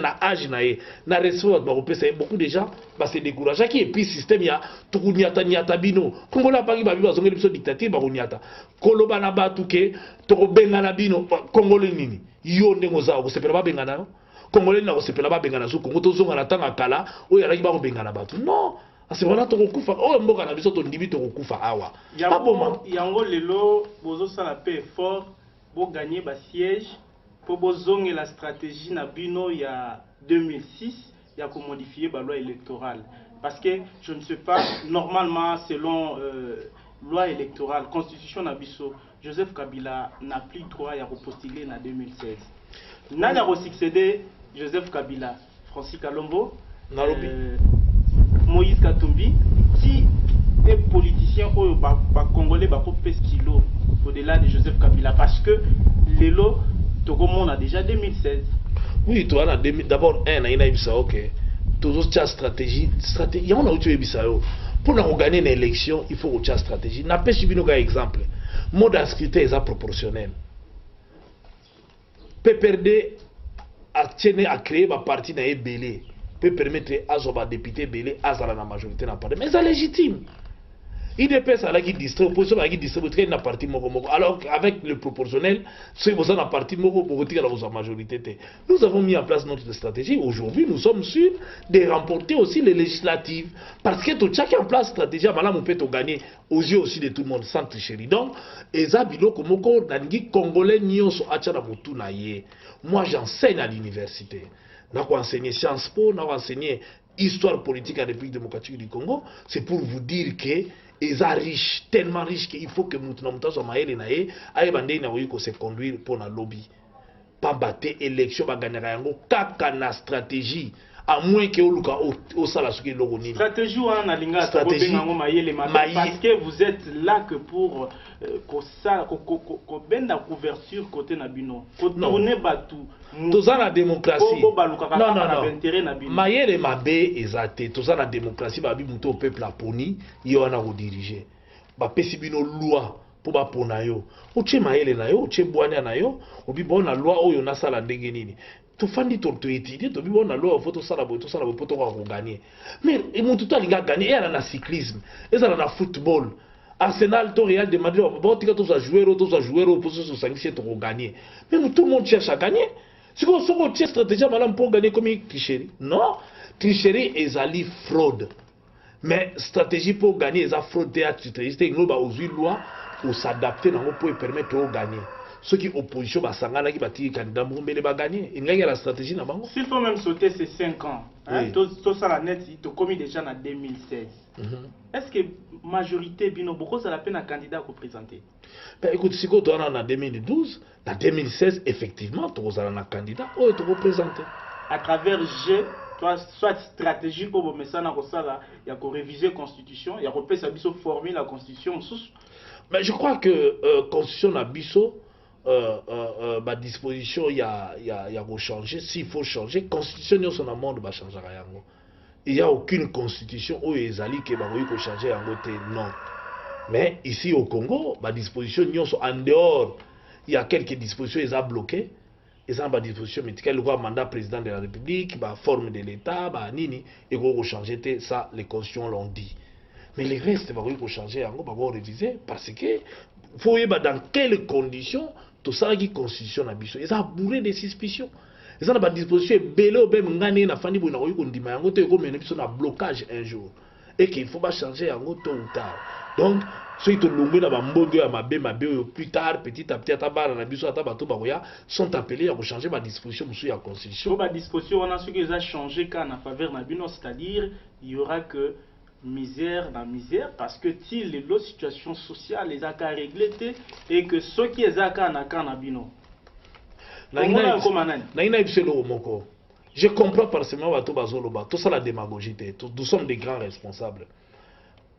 na âge na reçoit beaucoup de gens bah c'est découragé qui et puis système ya tukunyata nyata bino. Kongola pas qui va vivre zonge biso dictature ba kunyata. Koloba na batu ke to benga na bino Congolais nini. Yo ndengo za ko sepela ba benga na. Congolais na ko sepela ba benga na so Congo to zonga na tanga kala o ya ba ko benga na batu. Non. C'est vraiment ton kufa oh mboka na biso to ndibi to kufa awa pas bon yango lelo bozo sala pe fort pour gagner ba siège pour bozonge la stratégie na bino ya 2006 ya ko modifier ba loi électorale parce que je ne sais pas normalement selon loi électorale constitution na biso Joseph Kabila n'a plus droit à repostuler en 2016 n'a succédé Joseph Kabila Francis Kalombo Moïse Katumbi, qui est politicien ou congolais, kilo au-delà de Joseph Kabila, parce que l'élo, on a déjà 2016. Oui, toi, d'abord, il y a une stratégie. Il y a une pour gagner une élection, il faut une stratégie. N'a pas subi un exemple. Mode inscrité est proportionnel. PPRD a créé un parti dans les Bélé. Peut permettre à Zoba député Belé à la majorité n'a pas de mais c'est légitime. IDPS a la qui distrait, opposition a qui distrait une partie moko. Alors avec le proportionnel, si vous avez un parti moko pour retirer la majorité. Nous avons mis en place notre stratégie. Aujourd'hui, nous sommes sûrs de remporter aussi les législatives. Parce que tout chacun en place stratégie, madame on peut gagner aux yeux aussi de tout le monde sans tricherie. Donc, ezabilo komoko dangi congolais nyonso achana mutu na ye. Moi j'enseigne à l'université. Nous avons enseigné Sciences Po, nous avons enseigné Histoire politique à la République démocratique du Congo. C'est pour vous dire que ils sont riches, tellement riches qu'il faut que nous soit maël et naé, aïe bandé na oui se conduire pour la lobby. pas battre élection ba gagner yango kaka na stratégie à moins que oluka au sala soki logoni stratégie wana linga stratégie ngo mayele parce que vous êtes là que pour ko benda couverture côté na bino ko tourner batu toza na démocratie non mayele mabe ezate toza na démocratie ba bi muto peuple aponi yo wana ko diriger ba pesi bino loi pour ba pona yo oche mayele na yo oche bwania na yo obi bona loi oyo na sala ndenge nini tofandi to étudier to bibona loi faut to sala bo poto ko gagner mais mutu to alinga gagner et na cyclisme et ça na football Arsenal to Real de Madrid bon tika to sa jouer pour se sanction to gagner mais tout le monde cherche à gagner si on se retient stratégie malam pour gagner comme tricherie non tricherie ezali fraude mais stratégie pour gagner eza fraude et tricherie c'est une loi pour s'adapter pour permettre de gagner. Ceux qui opposition basangana qui bati candidat mbele ba gagner il y a la stratégie na bango s'il faut même sauter ces 5 ans hein tout ça la net il commis déjà en 2016 est-ce que majorité bino beaucoup ça la peine à candidat à présenter ben écoute si ko toi en 2012 en 2016 effectivement tu as un candidat ou tu représenter à travers G toi soit stratégie pour mais ça na ko sala il y a ko réviser constitution il y a ko pesa biso former la constitution mais je crois que constitution na biso ma disposition il y a changer s'il faut changer constitution son amende va changer yango il y a aucune constitution où ezali que ba ko changer yango te non mais ici au Congo ma disposition en dehors il y a quelques dispositions ils a bloqué ils ont ma disposition mais quel mandat président de la République ba forme de l'état ba nini et ko changer te ça les constitutions l'ont dit mais les restes va ko changer yango ba ko réviser parce que faut y dans quelles conditions tout ça qui constitution na biso ils ont bourré de suspicions ils ont pas disposition belé obem ngani na fandi bo na ko ndima yango te ko mena biso na blocage un jour et qu'il faut pas changer yango tôt ou tard donc ceux qui longué na ba mbongo ya mabe plus tard petit à petit atabara na biso atabato bakoya sont appelés à changer ma disposition musu ya constitution ba disposition on a ce qu'ils a changé quand en faveur na bino c'est-à-dire il y aura que misère dans misère parce que si les situations sociales les a qu'à régler et que ceux qui les a qu'à na bino je comprends parfaitement bato bazoloba tout ça la démagogie nous sommes des grands responsables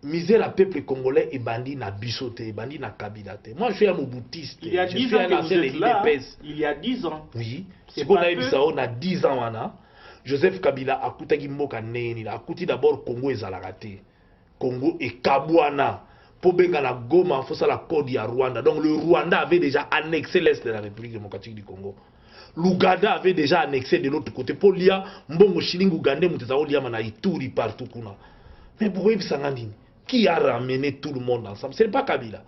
misère à peuple congolais et bandit na bisote et bandit na kabila te moi je suis un moboutiste il y a 10 ans que vous êtes là il y a 10 ans oui c'est qu'on a eu ça on a 10 ans wana Joseph Kabila a coûté mboka neni a coûté d'abord Congo ezalaka te Congo et Kabwana pour benga na Goma faut ça la code ya Rwanda donc le Rwanda avait déjà annexé l'est de la République démocratique du Congo l'Ouganda avait déjà annexé de l'autre côté pour lia mbongo shilingi ougandais muteza olia mana Ituri partout kuna mais pour y sangandini qui a ramené tout le monde ensemble c'est pas Kabila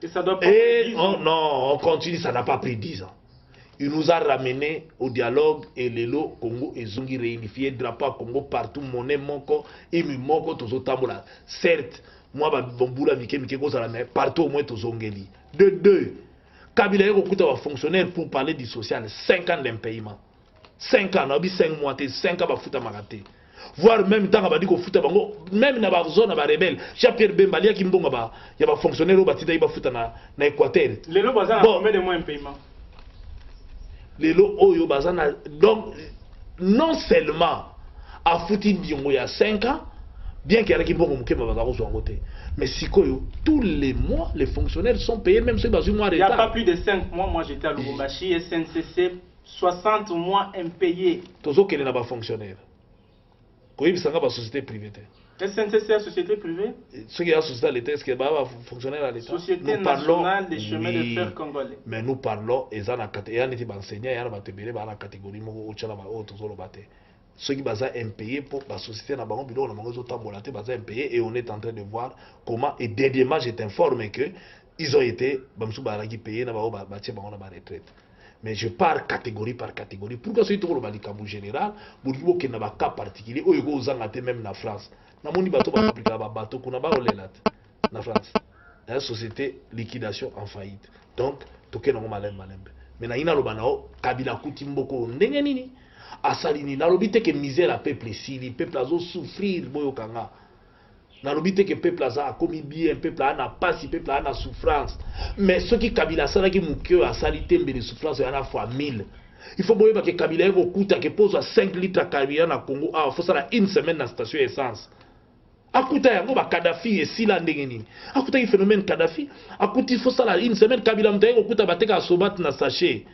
et ça doit pas et non on continue ça n'a pas pris 10 ans. Il nous a ramené au dialogue et les lots Congo et Zungi réunifié, drapeau Congo partout, monnaie moko, et mi moko tozo tambola. Certes, moi bamboula mike mais partout au moins tozongeli. De deux, Kabila est recruté un fonctionnaire pour parler du social, 5 ans d'impayement. 5 ans, 5 mois, 5 ans bafuta maraté. Voire même tant que dit futa bango, même na ba zone ba rebelle, Jean-Pierre Bemba lia kimbonga ba, ya ba fonctionnaire au batida ba futa na Équateur. Les lots bazana combien de mois impayement? Les lots oyo bazana donc non seulement a foutu ndiongo ya 5 ans bien qu'il y ait qui bon mukema bazako so ngote mais sikoyo tous les mois les fonctionnaires sont payés même ceux qui ont mois de retard. Il y a pas plus de 5 mois moi j'étais à Lubumbashi SNCC 60 mois impayés. Tozo kele na ba fonctionnaire. Koyi bisanga ba société privée. SNCC est société privée? Ce qui est la société l'État, est-ce que va fonctionnaire à l'État? Société nationale des chemins de fer congolais. Mais nous parlons, et ça n'a pas été enseigné, il y a une catégorie où il y a ceux qui sont impayés pour la société, et on est en train de voir comment, et dernièrement, j'ai été informé qu'ils ont été payés dans la retraite. Mais je pars catégorie par catégorie. Pourquoi ce que général, pour qu'il n'y a pas cas particulier, même en France. Namoni bato ba appliquer ba bato kuna ba olelat na France la société liquidation en faillite donc toke nango malembe mais na ina loba nao Kabila kuti mboko ndenge nini asali ni na lobite ke misère la peuple sili peuple azo souffrir boyo kanga na lobite ke peuple aza komi bien peuple ana pasi peuple ana souffrance mais ce qui Kabila sala ki mukyo asali tembe de souffrance yana fois 1000 Il faut que Kabila ait pose 5 litres à carburant na Congo. Ah, il faut ça une semaine dans la station essence. Akuta yango ba Kadhafi et sila ndengeni. Akuta il phénomène Kadhafi. Akuta il faut ça une semaine Kabila mtaye okuta bateka sobat na sachet.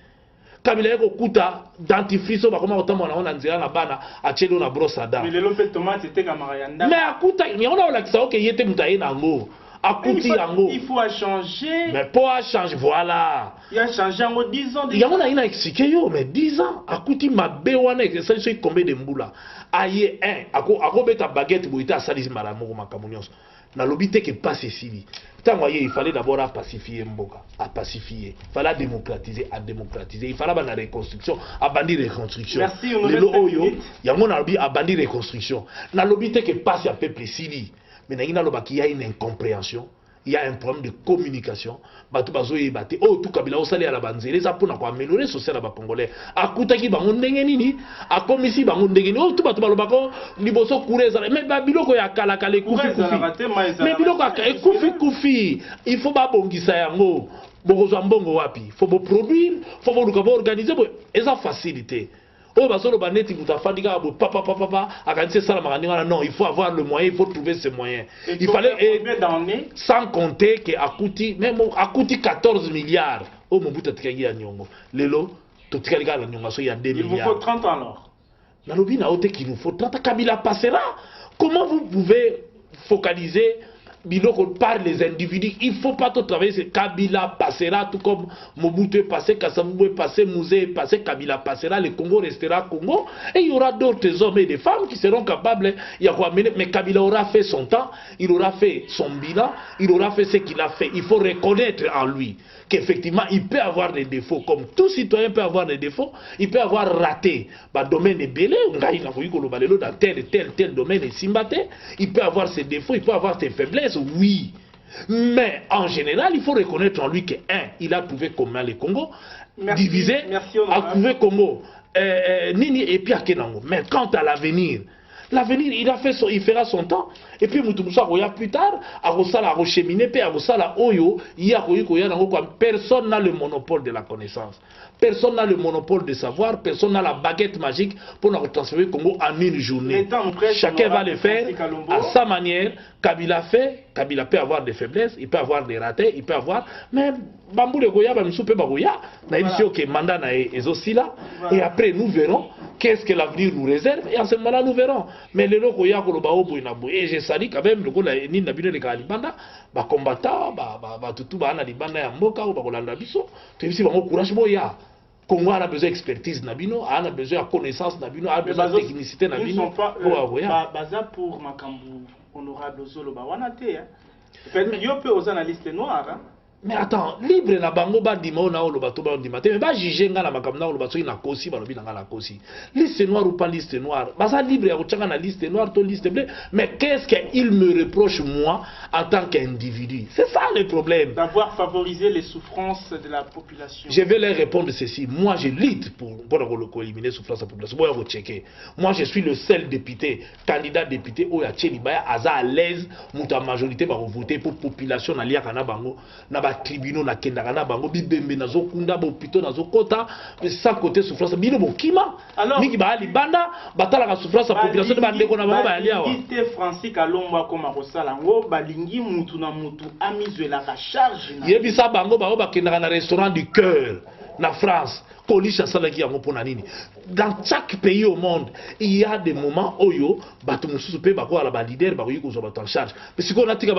Kabila yako kuta dentifrice ba koma otama na nzela na bana achelo na brosse à dents. Mais le lopé tomate c'était camarade. Mais akuta il y a on a la kisa que yete mtaye nango. Akuti yango. Il faut changer. Mais pour changer voilà. Il a changé en 10 ans. Il y a on a une expliqué yo mais 10 ans akuti mabe wana ça c'est combien de mbula. Aye ako beta baguette boita salisi malamu makamunions. Na lobité que passe ici. Il fallait d'abord pacifier Mboka, à pacifier. Il fallait démocratiser, à démocratiser. Il fallait la reconstruction, à bandir reconstruction. Merci, il y a un bandir reconstruction. Na lobité que passe à peuple ici. Mais il y a une incompréhension. Il y a un problème de communication. Bato bazoye bate oh tout Kabila osali ala banzele za pona ko améliorer social ba congolais. Akutaki bango ndenge nini? Akomisi bango ndenge nini? Oh tout bato balobako liboso kureza. Mais ba biloko ya kala kala kufi kufi. Mais biloko ya kufi kufi. Il faut ba bongisa yango. Bokozwa mbongo wapi? Faut bo produire, faut bo luka bo organiser bo eza facilité. Oh, non, il faut avoir le moyen, il faut trouver ce moyen. Il fallait, sans compter que même Akouti 14 milliards. Oh, mon bout de Tikagi à Nyongo. Lelo, Tikagi à Nyongo, il y a 2 milliards. Il vous faut 30 ans alors. Nalobi na ote qu'il nous faut 30 ans. Kabila passera. Comment vous pouvez focaliser par les individus? Il ne faut pas tout travailler. Kabila passera, tout comme Mobutu est passé, Kassabou est passé, Mouzé est passé, Kabila passera, le Congo restera Congo. Et il y aura d'autres hommes et des femmes qui seront capables. Mais Kabila aura fait son temps, il aura fait son bilan, il aura fait ce qu'il a fait. Il faut reconnaître en lui qu'effectivement il peut avoir des défauts, comme tout citoyen peut avoir des défauts. Il peut avoir raté le domaine belé, dans tel domaine et Simbate. Il peut avoir ses défauts, il peut avoir ses faiblesses, oui. Mais en général, il faut reconnaître en lui que, il a trouvé comment le Congo, divisé, a trouvé Congo, Nini et puis à Kenango. Mais quant à l'avenir, il fera son temps. Et puis, plus tard, à cheminer, puis à Oyo, personne n'a le monopole de la connaissance. Personne n'a le monopole de savoir. Personne n'a la baguette magique pour nous transformer le Congo en une journée. Chacun va le faire à sa manière. Kabila fait, Kabila peut avoir des faiblesses, il peut avoir des ratés, il peut avoir. Mais Bambou le Goya, Bamsoupe Bagoya, n'a dit que mandat est aussi là. Et après, nous verrons qu'est-ce que l'avenir nous réserve. Et en ce moment-là, nous verrons. Mais le Goya, et je salue quand même le Goya, ni Nabino de Kalibanda, bah combattant, bah tout, bah Nalibanda et Mboka, ou bah Golanda Bisso, tu es aussi vraiment courage, Boya. Congo a besoin d'expertise Nabino, a besoin de connaissance Nabino, a besoin de technicité Nabino. Pour Makambu, honorable Zolo Bawanate, il y a peu aux analystes noirs. Mais attends, libre na bango ba dimo na olo bato ba ndima te ba juger nga na makamna olo bato na kosi ba lobi na la kosi. Liste noire ou pas liste noire, ba ça libre ya kochanga na liste noire to liste bleue, mais qu'est-ce qu'il me reproche moi en tant qu'individu? C'est ça le problème. D'avoir favorisé les souffrances de la population. Je vais leur répondre ceci. Moi je lutte pour éliminer les souffrances de la population. Moi je checker. Moi je suis le seul député, candidat député au Yacheli Baya aza à l'aise, muta majorité ba voter pour population na lia kana bango na tribunaux na kendaka na bango bibembe nazo kunda bo pito nazo kota sans côté souffrance bino bokima miki ba libanda batala ka souffrance la population de bandeko na bango ba alia wa ité Francis Kalomba koma kosala ngo balingi mutu na mutu amizwela ka charge na yebisa bango ba kendaka na restaurant du cœur na France. Dans chaque pays au monde, il y a des moments où il y a des leaders qui sont en charge. Mais si on a dit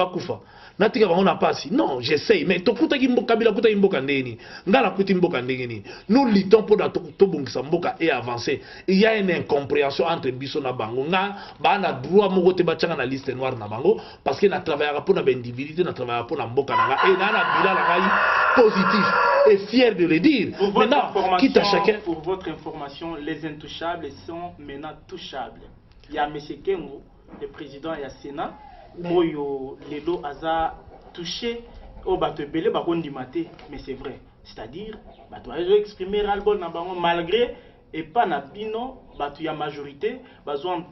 on n'a pas si. Non, j'essaye. Mais nous luttons pour et avancer. Il y a une incompréhension entre Bisso et Bango. On a droit de la liste noire parce qu'on a travaillé pour l'individu, on a travaillé pour la Mboka. Et on a un bilan positif et fier de le dire. Pour votre information, les intouchables sont maintenant touchables. Il y a M. Kengo, le président et le Sénat, Moyo Lelo Aza touché au bateau belé bakondi maté, mais c'est vrai. C'est-à-dire, bateau a exprimé ras-le-bol malgré et pas na bino, bateau ya majorité, besoin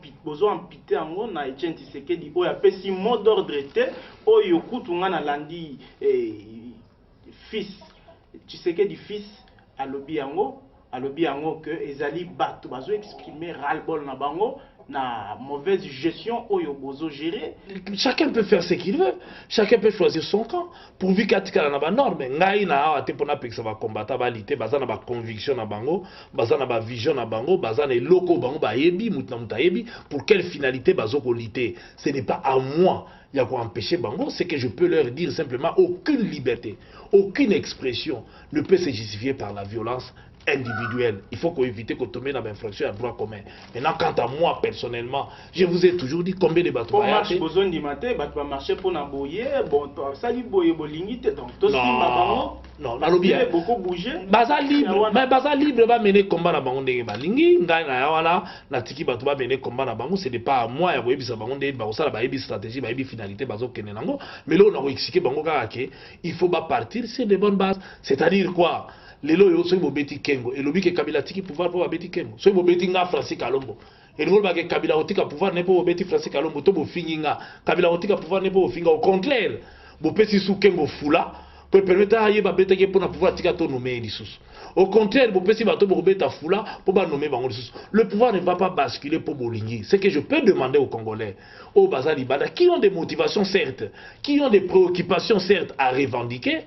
ampité en na Etienne Tshisekedi o ya pesi mot d'ordre té o yokutu ngana landi fils Tshisekedi fils à l'obi yango alobi yango que ezali bato bazo exprimer ras-le-bol na bango na mauvaise gestion oyo bozo gérer. Chacun peut faire ce qu'il veut, chacun peut choisir son camp pourvu qu'atikala na ba norme ngai na awa te pona pekisa ba combattant ba lité baza na ba conviction na bango baza na ba vision na bango baza na eloko bango ba yebi mutu na mutu ayebi pour quelle finalité bazo ko lité. Ce n'est pas à moi il y a quoi empêcher bango, c'est que je peux leur dire simplement aucune liberté, aucune expression ne peut se justifier par la violence individuelle. Il faut qu'on évite qu'on tombe dans l'infraction à droit commun. Maintenant, quant à moi, personnellement, je vous ai toujours dit combien de bateaux. Pour marcher, besoin de matin, bateau marcher pour n'aboyer, bon, ça dit boyer bolingite, donc tout ce qui m'a non, non, bien. Beaucoup bougé. Baza libre, mais baza libre va mener combat na bango ndenge balingi, ngai na yawana, na tiki bateau va mener combat na bango, ce n'est pas à moi ya boyebi sa bango ndenge, ba osala ba yebi stratégie, ba yebi finalité, bazo kene nango, mais là on a expliqué bango kaka il faut pas partir sur de bonnes bases, c'est-à-dire quoi? Lelo yo soki bobeti kengo elobi ke Kabila tiki pouvoir po babeti kengo soki bobeti nga Francis Kalombo elobol ba ke Kabila otika pouvoir ne po bobeti Francis Kalombo to bofingi nga Kabila otika pouvoir ne po bofinga au contraire bopesi su kengo fula pour permettre à yeba beta ke pour na pouvoir tika to nommer lisusu au contraire bopesi bato bobeta fula pour ba nommer bango lisusu. Le pouvoir ne va pas basculer pour bolingi. C'est que je peux demander aux Congolais au Bazali Bada qui ont des motivations certes, qui ont des préoccupations certes à revendiquer,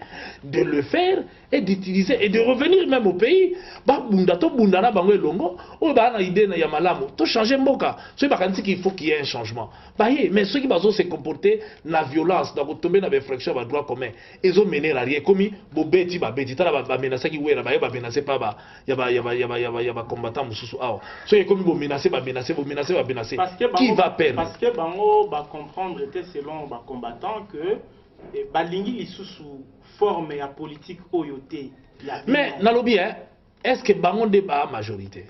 de le faire et d'utiliser et de revenir même au pays. Ba bunda to bunda na bango elongo, o ba na idée na ya malamu, to changer mboka. Ce ba kanti qu'il faut qu'il y ait un changement. Ba mais ceux qui bazo se comporter na violence, na tomber na infraction ba droit commun, ils ont mené la rien comme bobeti ba beti tala ba menacer ki wera ba menacer pas ba ya ba combattant mususu awa. Ceux comme bo menacer ba menacer qui va perdre? Parce que bango ba comprendre était selon ba combattant que balingi lisusu forme ya politique oyoté. Mais nalobi est-ce que bango débat majorité?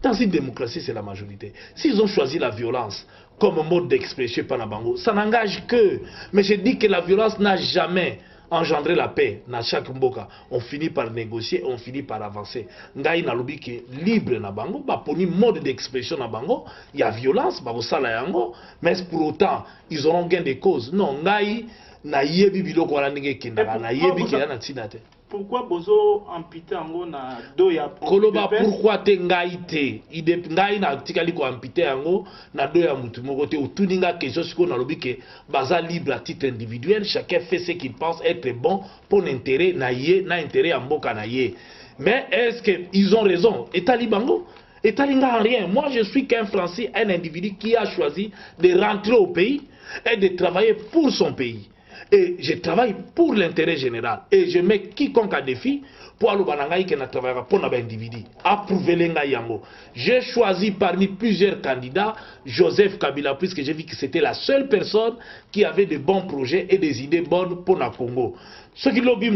Dans une démocratie, c'est la majorité. S'ils ont choisi la violence comme mode d'expression par la bango, ça n'engage que. Mais je dis que la violence n'a jamais engendré la paix dans chaque mboka. On finit par négocier, on finit par avancer. Ngai nalobi que libre na bango, ba poni mode d'expression na bango, il y a violence, ba sala yango, mais pour autant, ils auront gain de cause. Non, ngai na yebi biloko wala ndenge kendaka, na yebi ke na tinate. Pourquoi bozo ampité yango na do ya koloba pourquoi te ngai te ide ngai na tikali ko ampité yango na do ya mutu moko te otuninga question siko na lobi ke baza libre à titre individuel, chacun fait ce qu'il pense être bon pour l'intérêt na ye na intérêt ya mboka na ye. Mais est-ce que ils ont raison? Etali bango etali nga rien. Moi je suis qu'un Français, un individu qui a choisi de rentrer au pays et de travailler pour son pays. Et je travaille pour l'intérêt général. Et je mets quiconque à défi pour aller travailler pour l'individu. Approuver les yango. J'ai choisi parmi plusieurs candidats Joseph Kabila, puisque j'ai vu que c'était la seule personne qui avait de bons projets et des idées bonnes pour le Congo. Ceux qui lobby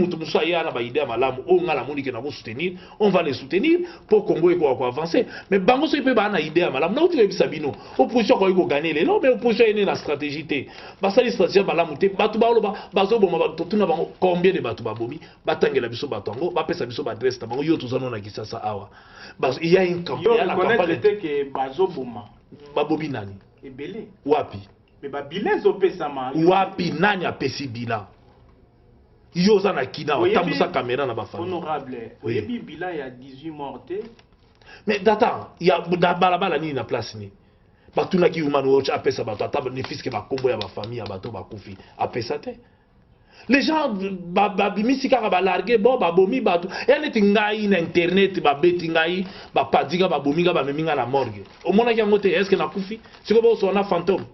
on va les soutenir pour que le Congo avancer. Mais bango ceux qui peuvent avoir une idée à malam, non tu veux sabino. Opposition quoi il gagner les non, mais opposition est la stratégie. Basa la stratégie malam te batu ba loba bazo boma tout na bango combien de batu ba bomi batangela biso batango ba pesa biso ba adresse ta bango yo tuzano na kisasa awa. Bas il y a une campagne la campagne que bazo boma ba bobi nani ebele wapi mais ba bilan zo pesa ma wapi nani a pesi bilan yoza na kina otambusa caméra na ba famille honorable oyebi bilan ya 18 morts. Mais data il y a balabala ni na place ni batuna ki human watch apesa bato ata ne fiske ba kombo ya ba famille ya bato ba kufi apesa te. Les gens babimisi kaka ba larguer bon ba bomi bato et ngai na internet ba beti ngai ba padiga ba bominga ba meminga na morgue omona ki ngote est-ce que na kufi siko bo so na fantôme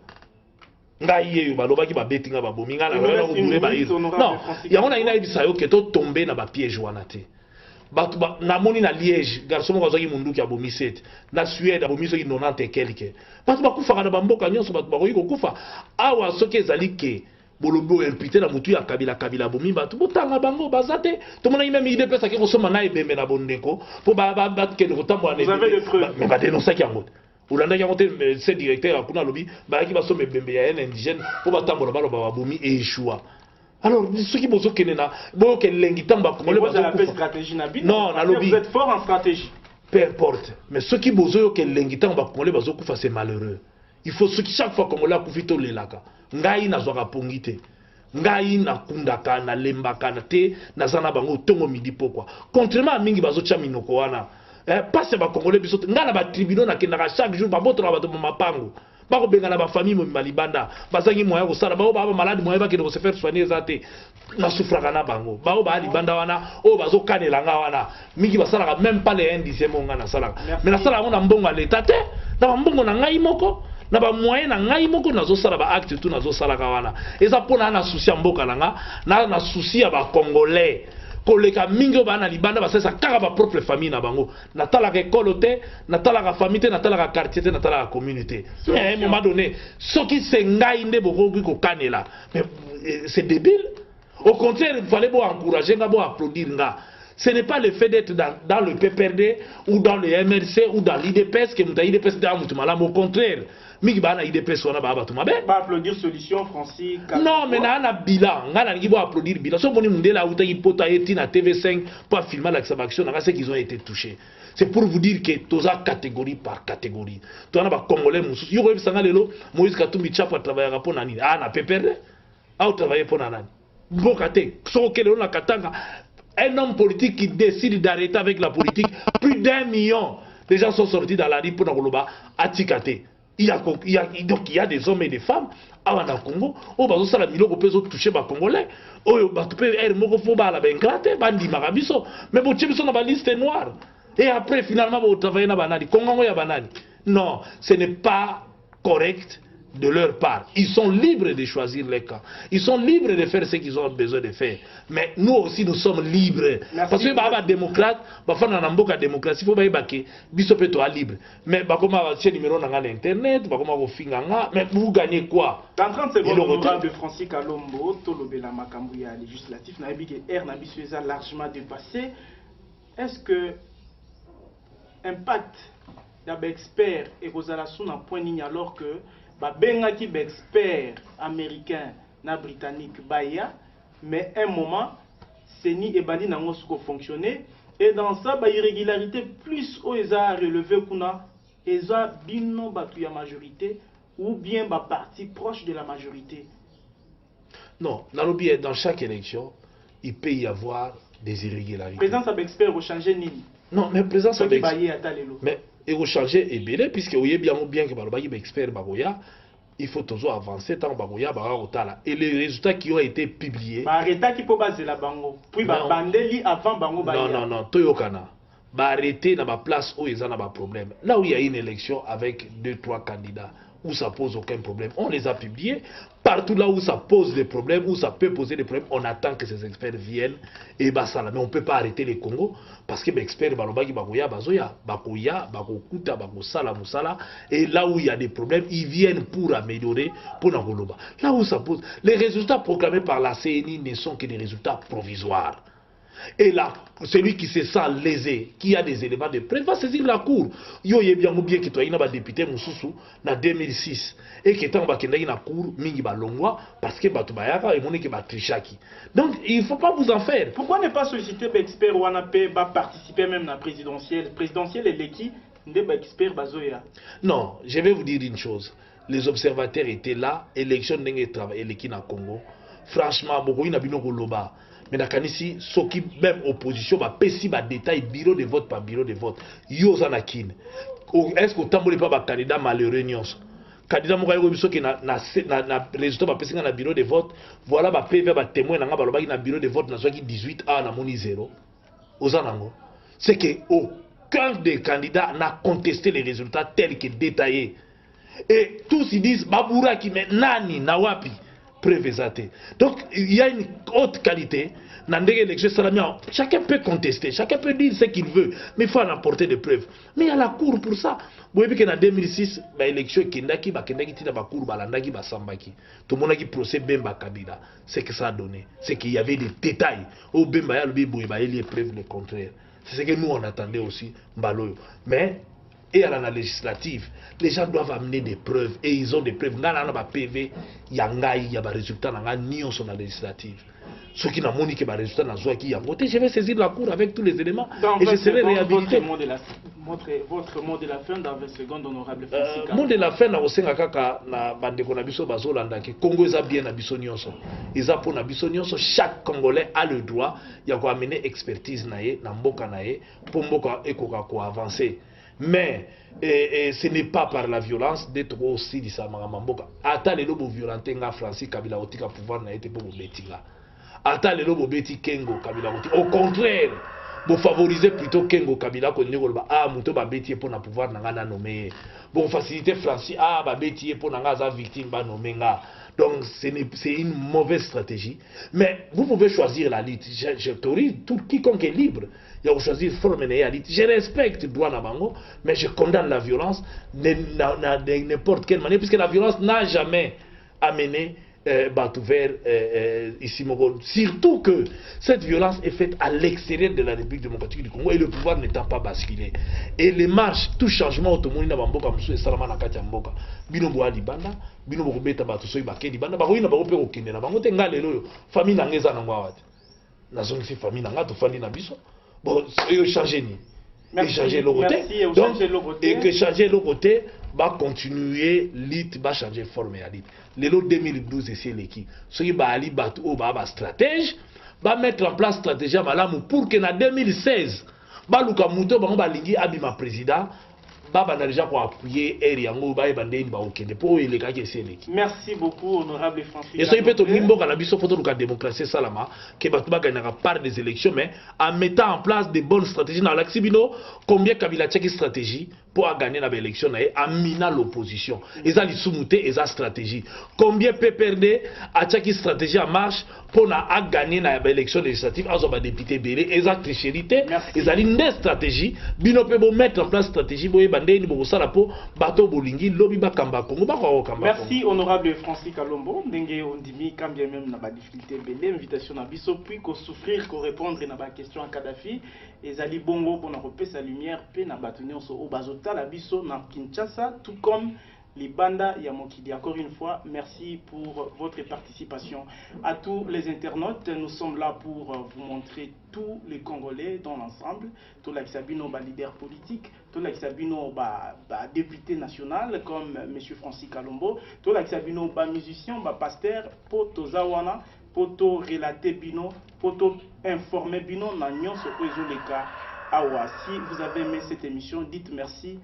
ngai yeyo balobaki ba beti nga ba bominga na ko bure ba iro non ya mona ina ibisa yo ke to tomber na ba piège wana te bato na moni na Liège garçon mo kozaki munduki abomi 7 na Suède abomi soki 90 et quelque bato bakufaka na bamboka nyonso bato bakoki kokufa awa soki ezali ke bolobo impité na mutu ya Kabila bomi bato botanga bango bazate to mona même idée pesa ke kosoma na ebembe na bondeko po ba ke kotambola na mais ba dénoncer ki yango Oulanda yango te c'est directeur akuna lobi ba ki basoma ebembe ya un indigène po batambola baloba babomi et échoua. Alors, ceux qui bossent Kenena, bon, quel lengitamba, comment le bateau stratégie non, vous êtes fort en stratégie. Peu importe. Mais ceux qui bossent quel lengitamba, comment le bateau c'est malheureux. Il faut ceux qui chaque fois comme on l'a couvert les laka. Ngai na zoka pongite. ngai na kundaka na lembaka na te nazana bango tongo midi pourquoi contrairement à mingi bazocha minoko wana passe ba congolais biso ngana ba tribunaux na kendaka chaque jour ba boto na bato mapango ba ko benga na ba famille mo malibanda bazangi moya ko sala ba ba malade moya ba kende ko se faire soigner zate na souffraka na bango ba ba libanda wana o bazo kanela nga wana mingi basala même pas les indices mo ngana sala mais na sala na mbongo l'état te na mbongo na ngai moko na ba moyen na ngai moko nazo sala ba acte tout nazo sala ka wana eza pona na souci ya mboka nanga na souci ya ba congolais koleka mingi bana libanda basesa kaka ba propre famille na bango natala ka école te natala ka famille te natala ka quartier te natala ka communauté à un moment donné ce qui se ngai nde bokoki ko kanela mais c'est débile au contraire il fallait bo encourager nga bo applaudir nga. Ce n'est pas le fait d'être dans le PPRD ou dans le MRC ou dans l'IDPS que nous avons l'IDPS dans le au contraire. Mingi bana IDPS wana ba batuma be ba applaudir solution Francis non mais na bilan ngana ngi bo applaudir bilan so boni mundela uta ipota eti na TV5 pour filmer l'action na ce qu'ils ont été touchés. C'est pour vous dire que toza catégorie par catégorie to na ba congolais mususu yo ko sanga lelo Moïse Katumbi Tchapa travailler pour nani na PPRD au travailler pour nani mbokate so kele na katanga. Un homme politique qui décide d'arrêter avec la politique, plus d'1 million de gens sont sortis dans la rue pour Nagoloba à Tikate. Donc il y a des hommes et des femmes à Congo, où bazo sala miloko peso toucher ba congolais, où ba tupé moko fo ba la bengrate, bandi marabiso, mais bo tchibiso na ba liste noire. Et après finalement ba travailler na banani, Congo ya banani. Non, ce n'est pas correct de leur part. Ils sont libres de choisir les camps. Ils sont libres de faire ce qu'ils ont besoin de faire. Mais nous aussi, nous sommes libres. Merci. Parce que les démocrates, la démocratie, il faut que les gens libre. Mais comme vous numéro dans Internet, mais vous gagnez quoi? Dans 30 secondes, l'honorable Francis Kalombo, Tolobela Makambouya législatif, n'a pas largement dépassé. Est-ce que impact d'un expert et Rosalassoun en point ligne alors que bengaki expert américain na britannique baya mais un moment seni ebandi nango suko fonctionner et dans ça ba irrégularité plus o eza relevé kuna eza bino batu ya majorité ou bien ba parti proche de la majorité. Non, dans chaque élection il peut y avoir des irrégularités. Présence ab expert au changer nini? Non, mais présence ab expert mais et rechanger est belé puisque vous voyez bien que les experts bagoya il faut toujours avancer tant bagoya bagoya et les résultats qui ont été publiés arrêter qui peut baser la bango puis bandeli avant bango non toyokana ba arrêter na ba place où ils en a ba problème là où il y a une élection avec 2-3 candidats où ça pose aucun problème on les a publiés partout là où ça pose des problèmes où ça peut poser des problèmes on attend que ces experts viennent et basala mais on peut pas arrêter les Congo parce que les experts balobaki bakoya bazoya bakoya bakokuta bakosala musala et là où il y a des problèmes ils viennent pour améliorer pour nakoloba là où ça pose les résultats proclamés par la CNI ne sont que des résultats provisoires. Et là, celui qui se sent lésé, qui a des éléments de preuve, va saisir la cour. Yo ye bien que toi, il y a un député Moussoussou, en 2006, et qui est en la cour, mingi ba longwa, parce que Batoubayaka et monique ba trichaki. Donc, il ne faut pas vous en faire. Pourquoi ne pas solliciter l'expert ou participer même à la présidentielle? Présidentielle et l'équipe, n'est expert bazoya. Non, je vais vous dire une chose. Les observateurs étaient là, élection n'est travail, l'équipe na Congo. Franchement, beaucoup n'a pas loba. Mais dans ici, ceux qui même opposition va péci va détail bureau de vote par bureau de vote. Yo zanakin. Est-ce que autant pas ba candidat malheureux nyonso. Candidat moka yo biso ki na résultat ba péci na bureau de vote, voilà ba PV ba témoin nga ba loba na bureau de vote na soki 18 a na moni 0. Ozanango. C'est que aucun des candidats n'a contesté les résultats tels que détaillés. Et tous ils disent Baboura qui met nani na wapi. Donc il y a une haute qualité. Chacun peut contester, chacun peut dire ce qu'il veut, mais il faut en apporter des preuves. Mais il y a la cour pour ça. Vous voyez qu'en 2006, l'élection Kendaki, tout le monde a dit procès Bemba Kabila. C'est que ça a donné. C'est qu'il y avait des détails. Au Bemba, il y a des preuves le contraire. C'est ce que nous on attendait aussi. Mais et à la législative, les gens doivent amener des preuves et ils ont des preuves. Dans la PV, il y a des résultats dans la législative. Ceux qui n'ont pas de résultats dans la voté, je vais saisir la cour avec tous les éléments et je serai réhabilité. Votre mot de la fin dans 20 secondes, honorable Francis. Mot de la fin, na osenga kaka na bandeko na biso bazolanda ke Congo eza bien na biso nyonso. Eza po na biso nyonso, chaque Congolais a le droit ya ko amener expertise na ye na mboka na ye po mboka ekoka ko avancer. Mais ce n'est pas par la violence d'être aussi di sa mboka. Ata lelo bo violenter nga Francis Kabila otika pouvoir na été po betinga. Ata lelo bo beti Kengo Kabila otika. Au contraire, vous favorisez plutôt Kengo Kabila qu'on dit ah muto ba beti pour na pouvoir na ngana nommer. Bon faciliter Francis ah ba beti pour na ngaza victime ba nommer nga. Donc c'est une mauvaise stratégie. Mais vous pouvez choisir la lutte. Je t'autorise tout quiconque est libre. Il y a choisir forme et la lutte. Je respecte droit na bango, mais je condamne la violence de n'importe quelle manière puisque la violence n'a jamais amené ici surtout que cette violence est faite à l'extérieur de la République démocratique du Congo et le pouvoir n'étant pas basculé. Et les marches, tout changement automobile na bamboka musu et salama na kati ya mboka. Bino boa libanda, bino bokubeta bato soyi bakedi libanda, bakoyi na bakope kokende na bango te ngale loyo. Famille na ngeza na ngwa wate. Na zongi si famille na nga to fandi na biso. Bon, yo changer ni. Et changer le côté. Donc, et que changer le côté, va continuer lit, va changer forme à lit. Les lots 2012 c'est l'équipe. Ce qui va aller battre au bas stratège, va mettre en place stratégie à Malamu pour que en 2016, va Luka Muto va lingi abima président. Merci beaucoup, honorable Francis. Et ça, il peut être la photo de la démocratie salama, qui va gagner part des élections, mais en mettant en place des bonnes stratégies dans l'Axibino, combien Kabila tchèque stratégie pour gagner l'élection, en minant l'opposition. Et ça, les soumoutés, et ça, stratégie. Combien PPRD a tchèque stratégie en marche pour gagner l'élection législative, à des députés belés, et ça, tricherie, et ça, une stratégie, bino peut mettre en place stratégie, merci honorable Francis Kalombo. Ndenge ondimi kambia même na ba difficulté belé invitation na biso puis ko souffrir ko répondre na ba question à Kadhafi ezali bongo pour na repesa lumière pe na batonyo so o bazota la biso na Kinshasa tout comme les bandas Yamokidi. Encore une fois, merci pour votre participation. À tous les internautes, nous sommes là pour vous montrer tous les Congolais dans l'ensemble. Tous les Sabino, leader politique, tous les Sabino, député national comme M. Francis Kalombo, tous les Sabino, musicien, pasteur, poto Zawana, poto relater Bino, poto informer Bino, Nagnon, sur les cas. Awa, si vous avez aimé cette émission, dites merci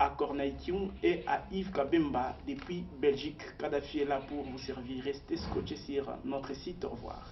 à Corneille Kiung et à Yves Kabemba depuis Belgique. Kadhafi est là pour vous servir. Restez scotchés sur notre site. Au revoir.